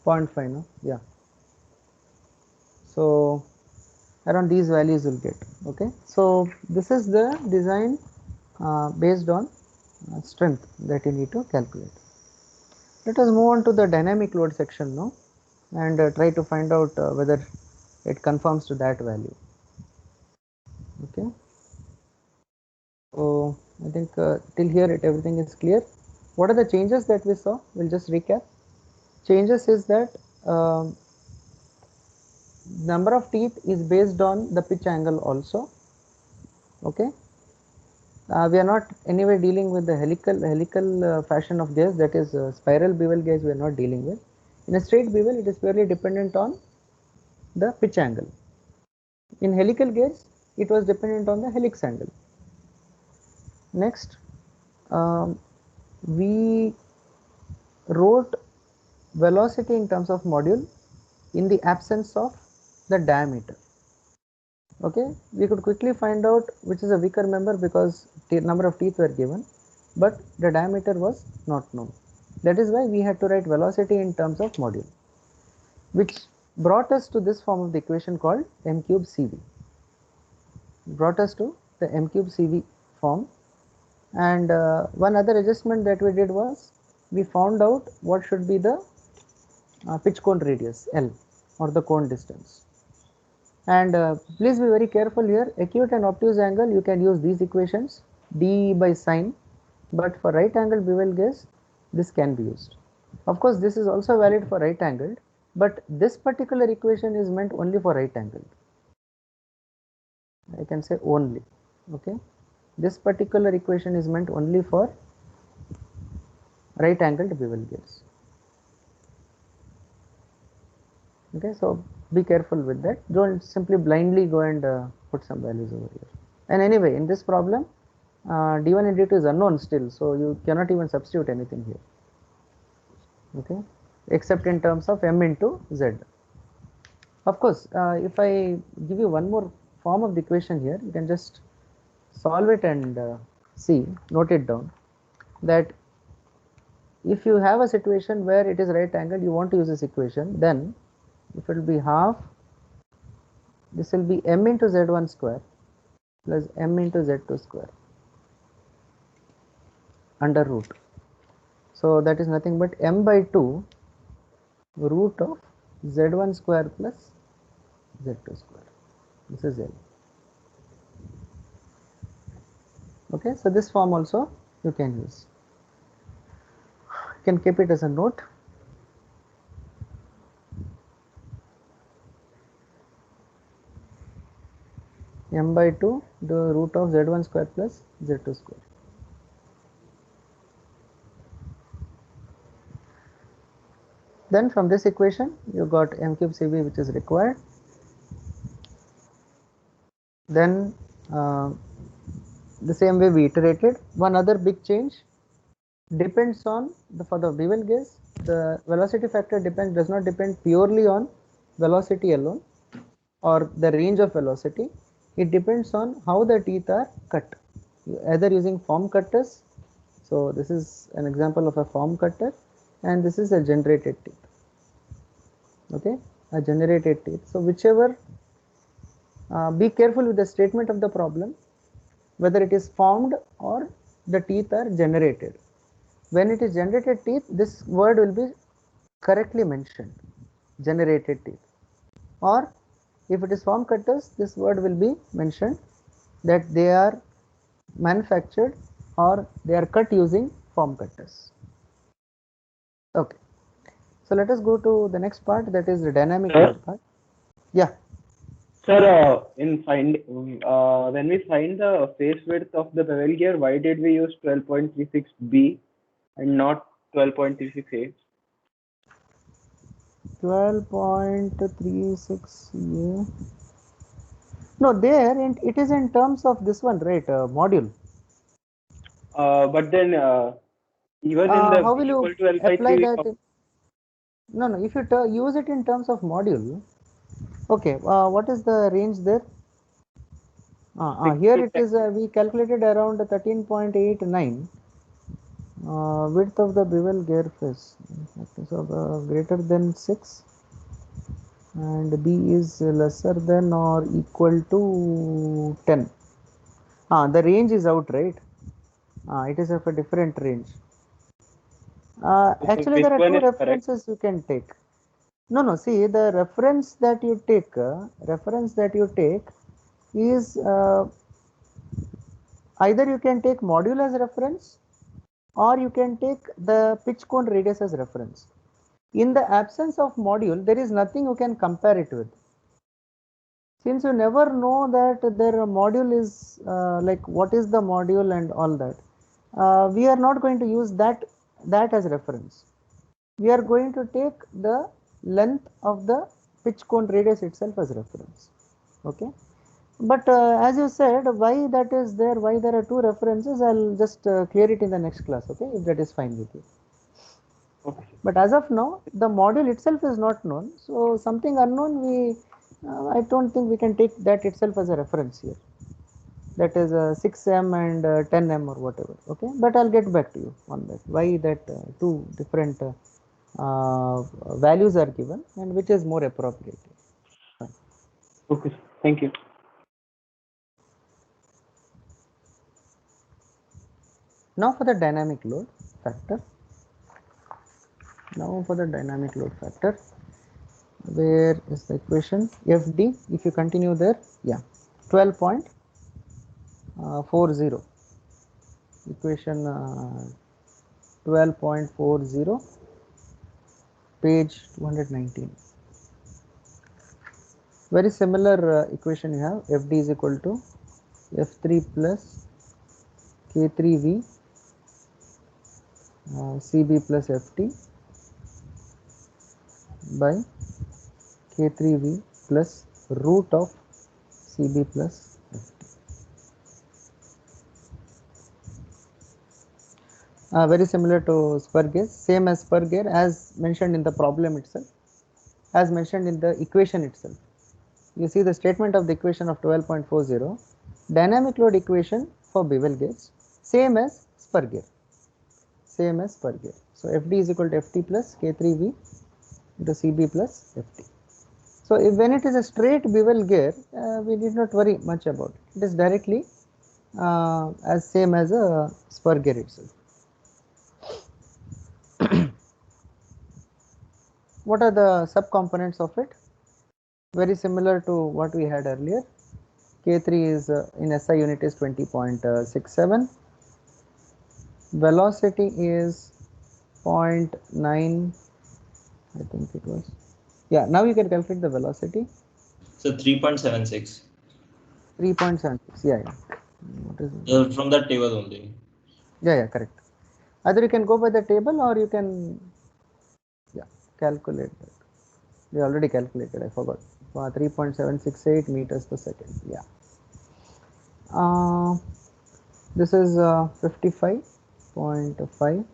Speaker 1: 0.5, no? Yeah. So around these values you'll get. Okay, so this is the design based on strength that you need to calculate. Let us move on to the dynamic load section now and try to find out whether it conforms to that value. Okay, so I think till here everything is clear. What are the changes that we saw? We'll just recap. Changes is that number of teeth is based on the pitch angle also. Okay, we are not anyway dealing with the helical fashion of gauge, that is spiral bevel gauge we are not dealing with. In a straight bevel it is purely dependent on the pitch angle. In helical gauge it was dependent on the helix angle. Next, we wrote velocity in terms of module in the absence of the diameter. Okay, we could quickly find out which is a weaker member because the number of teeth were given, but the diameter was not known. That is why we had to write velocity in terms of module, which brought us to this form of the equation called m cube cv. Brought us to the m cube cv form. And one other adjustment that we did was we found out what should be the pitch cone radius L, or the cone distance. And please be very careful here. Acute and obtuse angle you can use these equations, d by sine, but for right angle bevel gauge this can be used. Of course, this is also valid for right angled, but this particular equation is meant only for right angled. I can say only. Okay, this particular equation is meant only for right angled bevel gears. Okay, so be careful with that. Don't simply blindly go and put some values over here. And anyway, in this problem, d1 and d2 is unknown still, so you cannot even substitute anything here. Okay, except in terms of m into z. Of course, if I give you one more form of the equation here, you can just solve it and see, note it down, that if you have a situation where it is right angle, you want to use this equation, then if it will be half, this will be m into z1 square plus m into z2 square under root. So that is nothing but m by 2 root of z1 square plus z2 square. This is L. Okay, so this form also you can use. You can keep it as a note. M by 2 the root of z1 square plus z2 square. Then from this equation you got m cube Cv, which is required. Then the same way we iterated. One other big change depends on for the bevel gears, the velocity factor does not depend purely on velocity alone or the range of velocity. It depends on how the teeth are cut, either using form cutters. So this is an example of a form cutter, and this is a generated teeth. Okay, a generated teeth. So whichever, be careful with the statement of the problem, whether it is formed or the teeth are generated. When it is generated teeth, this word will be correctly mentioned, generated teeth. Or if it is form cutters, this word will be mentioned that they are manufactured or they are cut using form cutters. Okay, so let us go to the next part, that is the dynamic load part. Yeah.
Speaker 4: Sir, when we find the face width of the bevel gear, why did we use 12.36b and not 12.36a?
Speaker 1: 12.36a. No, there it is in terms of this one, right? Module.
Speaker 4: But then even in the
Speaker 1: how will you
Speaker 4: equal to L by
Speaker 1: apply
Speaker 4: 3,
Speaker 1: that? No, if you use it in terms of module, okay, what is the range there? Here it is, we calculated around 13.89 width of the bevel gear face. So greater than 6 and B is lesser than or equal to 10. The range is out, right? It is of a different range. Actually, there are two references you can take. No, see, the reference that you take is either you can take module as reference or you can take the pitch cone radius as reference. In the absence of module, there is nothing you can compare it with. Since you never know that their module is like what is the module and all that, we are not going to use that as reference. We are going to take the length of the pitch cone radius itself as reference. Okay, but as you said, why that is there, why there are two references, I'll just clear it in the next class. Okay, if that is fine with you.
Speaker 4: Okay.
Speaker 1: But as of now, the module itself is not known, so something unknown, I don't think we can take that itself as a reference here. That is 6m and 10m or whatever. Okay, but I'll get back to you on that, why that two different values are given and which is more appropriate.
Speaker 4: Okay, thank you.
Speaker 1: Now for the dynamic load factor. Where is the equation? FD, if you continue there, yeah, 12.40. Equation 12.40. page 219. Very similar equation you have. Fd is equal to F3 plus K3V Cb plus Ft by K3V plus root of Cb plus Ft. Very similar to spur gauge, same as spur gauge as mentioned in the problem itself, as mentioned in the equation itself. You see the statement of the equation of 12.40, dynamic load equation for bevel gauge, same as spur gauge, same as spur gauge. So Fd is equal to Ft plus K3V into Cb plus Ft. So if when it is a straight bevel gear, we need not worry much about it. It is directly as same as a spur gear itself. What are the subcomponents of it? Very similar to what we had earlier. K3 is in SI unit is 20.67. Velocity is 0.9. I think it was. Yeah, now you can calculate the velocity.
Speaker 3: So 3.76.
Speaker 1: 3.76. Yeah. What is it?
Speaker 3: From that table only.
Speaker 1: Yeah, correct. Either you can go by the table or you can calculate that. We already calculated, I forgot. 3.768 meters per second. Yeah. This is 55.5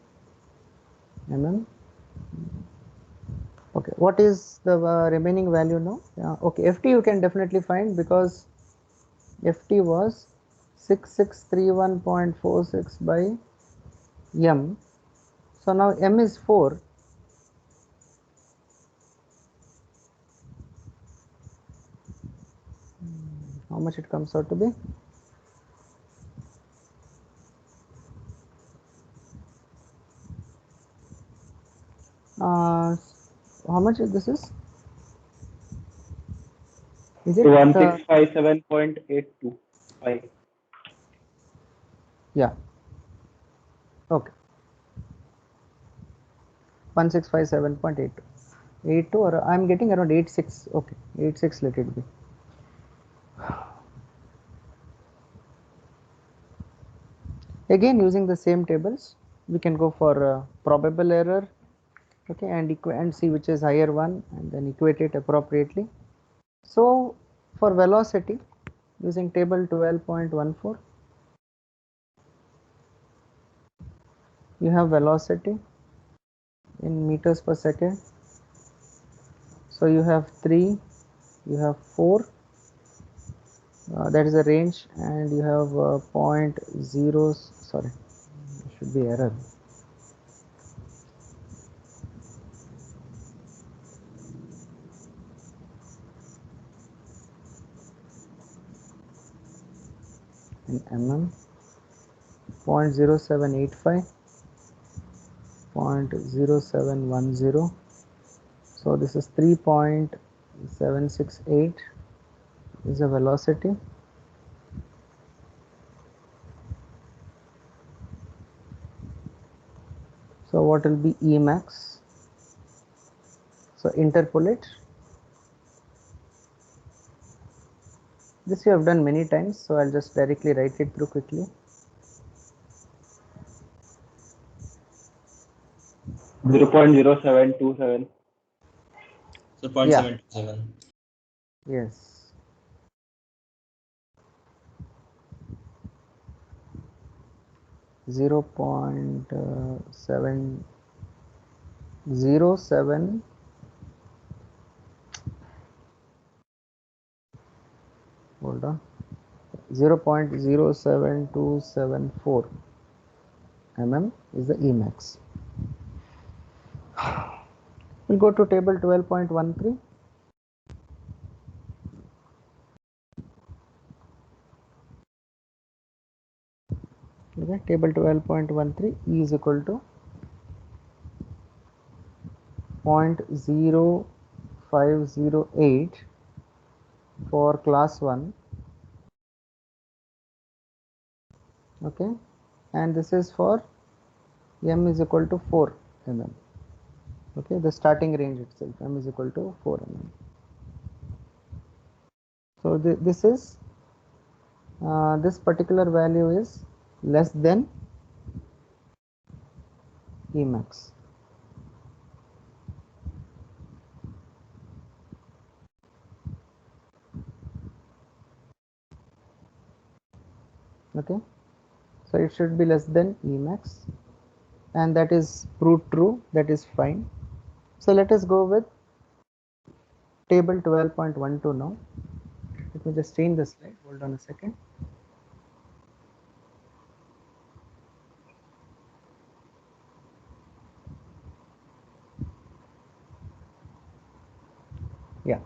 Speaker 1: mm. Okay, what is the remaining value now? Okay, Ft you can definitely find because Ft was 6631.46 by m. So now m is 4. How much it comes out to be? How much is this is? Is it
Speaker 4: 1657.825?
Speaker 1: Yeah. Okay. 1657.82. 82 or I am getting around 86. Okay, 86 let it be. Again using the same tables, we can go for probable error. Okay, and see which is higher one and then equate it appropriately. So for velocity using table 12.14, you have velocity in meters per second. So you have 3, you have 4, that is a range, and you have 0.0, sorry, should be error. In mm, 0.0785, 0.0710. So this is 3.768 is the velocity. So what will be Emax? So interpolate. This you have done many times, so I'll just directly write it through quickly.
Speaker 4: So 0.0727.
Speaker 3: So 0.727.
Speaker 1: Yes. Zero point 707. Hold on. 0.07274 mm is the Emax. We'll go to table 12.13. Okay, table 12.13, E is equal to 0.0508 for class 1. Okay, and this is for m is equal to 4 mm. Okay, the starting range itself, m is equal to 4 mm. So this is this particular value is less than Emax. Okay, so it should be less than Emax, and that is proved true. That is fine. So let us go with table 12.12 now. Let me just change the slide. Hold on a second. Yeah.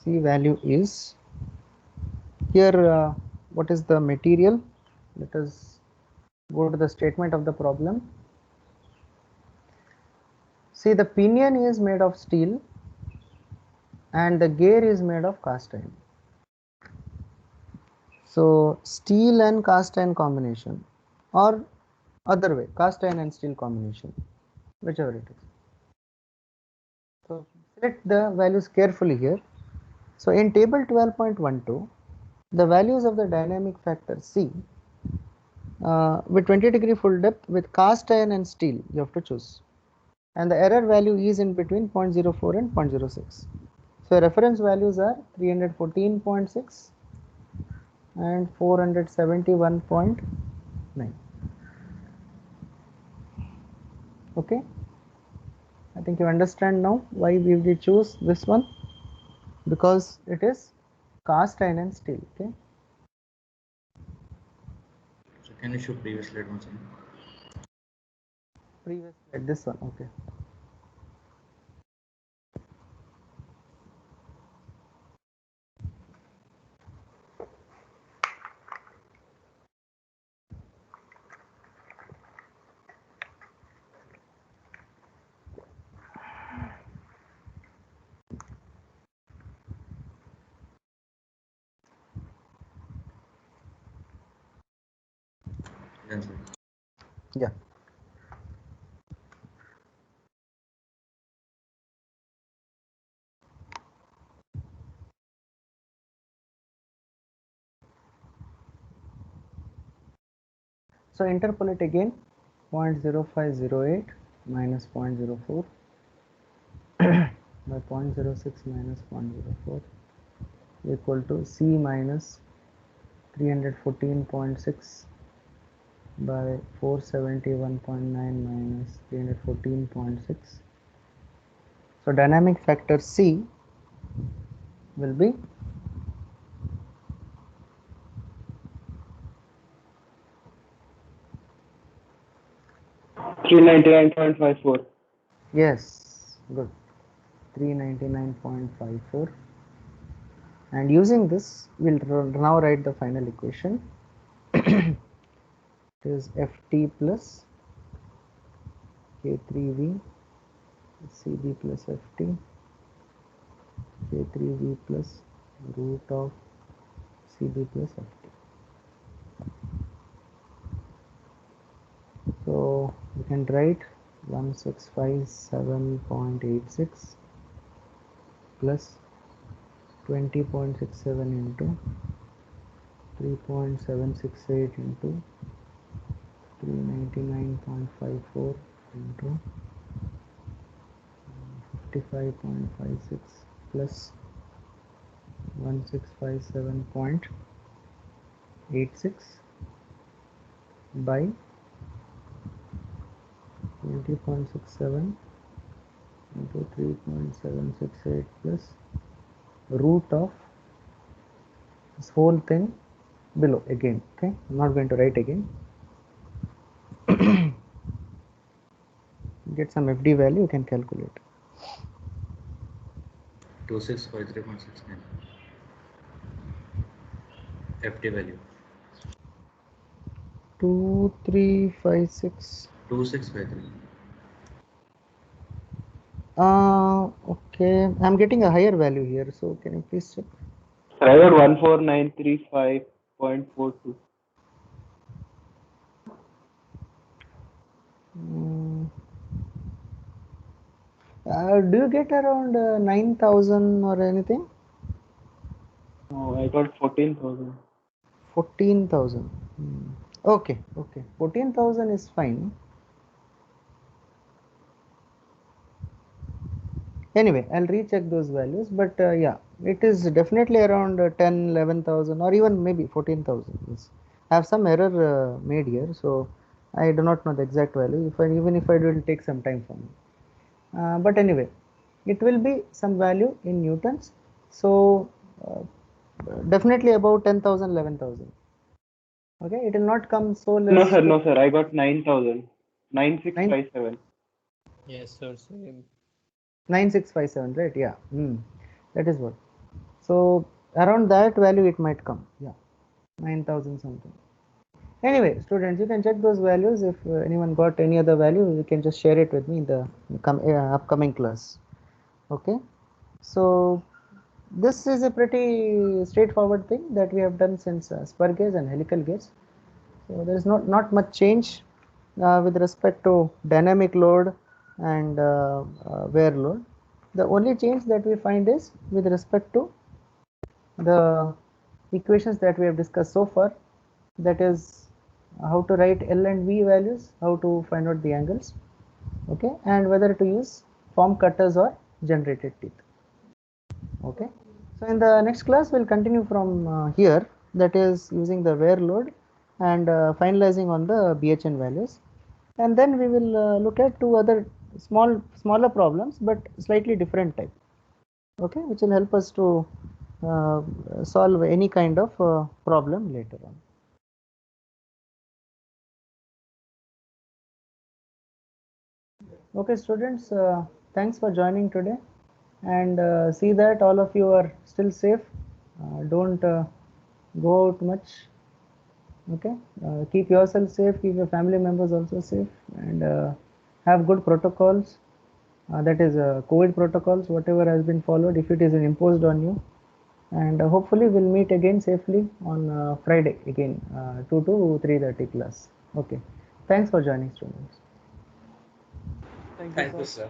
Speaker 1: C value is here. What is the material? Let us go to the statement of the problem. See, the pinion is made of steel and the gear is made of cast iron. So steel and cast iron combination, or other way, cast iron and steel combination, whichever it is. So select the values carefully here. So in table 12.12, the values of the dynamic factor C with 20-degree full depth with cast iron and steel, you have to choose. And the error value is in between 0.04 and 0.06. So reference values are 314.6 and 471.9. Okay, I think you understand now why we will choose this one, because it is cast iron and steel. Okay,
Speaker 2: So can you show previous slide once again?
Speaker 1: previous slide, this one. Okay.
Speaker 2: Yes, sir.
Speaker 1: Yeah. So interpolate again. 0.0508 minus 0.04 by 0.06 minus 0.04 equal to C minus 314.6 by 471.9 minus 314.6. So dynamic factor C will be
Speaker 4: 399.54.
Speaker 1: yes, good, 399.54. And using this, we'll now write the final equation. It is Ft plus K3V Cb plus Ft K3V plus root of Cb plus Ft. So we can write 1657.86 plus 20.67 into 3.768 into 399.54 into 55.56 plus 1657.86 by 20.67 into 3.768 plus root of this whole thing below again. Okay, I'm not going to write again. Get some FD value, you can calculate.
Speaker 2: 2653.69. FT value
Speaker 1: 2356.
Speaker 2: 2653.
Speaker 1: Okay, I'm getting a higher value here, so can you please check?
Speaker 4: I got 14935.42.
Speaker 1: Do you get around 9,000 or anything?
Speaker 4: No, I got 14,000.
Speaker 1: 14,000. Okay, 14,000 is fine. Anyway, I'll recheck those values, but yeah, it is definitely around 10, 11,000 or even maybe 14,000. Yes. I have some error made here, so I do not know the exact value. Even if I do, it will take some time for me. But anyway, it will be some value in newtons. So definitely about 10,000, 11,000. Okay, it will not come so less.
Speaker 4: No, sir. I got 9,000. 9657.
Speaker 5: Yes, sir. Same.
Speaker 1: 9657, right? Yeah, that is what. So around that value it might come. Yeah, 9,000 something. Anyway, students, you can check those values. If anyone got any other value, you can just share it with me in the upcoming class. Okay, so this is a pretty straightforward thing that we have done since spur gauge and helical gauge. So there is not much change with respect to dynamic load and wear load. The only change that we find is with respect to the equations that we have discussed so far, that is how to write L and V values, how to find out the angles, okay, and whether to use form cutters or generated teeth. Okay, so in the next class we'll continue from here, that is using the wear load and finalizing on the BHN values, and then we will look at two other smaller problems but slightly different type, okay, which will help us to solve any kind of problem later on. Okay, students, thanks for joining today, and see that all of you are still safe. Don't go out much. Okay, keep yourself safe, keep your family members also safe, and have good protocols. That is COVID protocols, whatever has been followed, if it is imposed on you. And hopefully we'll meet again safely on Friday again, 2 to 3:30 class. Okay, thanks for joining, students.
Speaker 4: Thank
Speaker 3: Thank you, sir.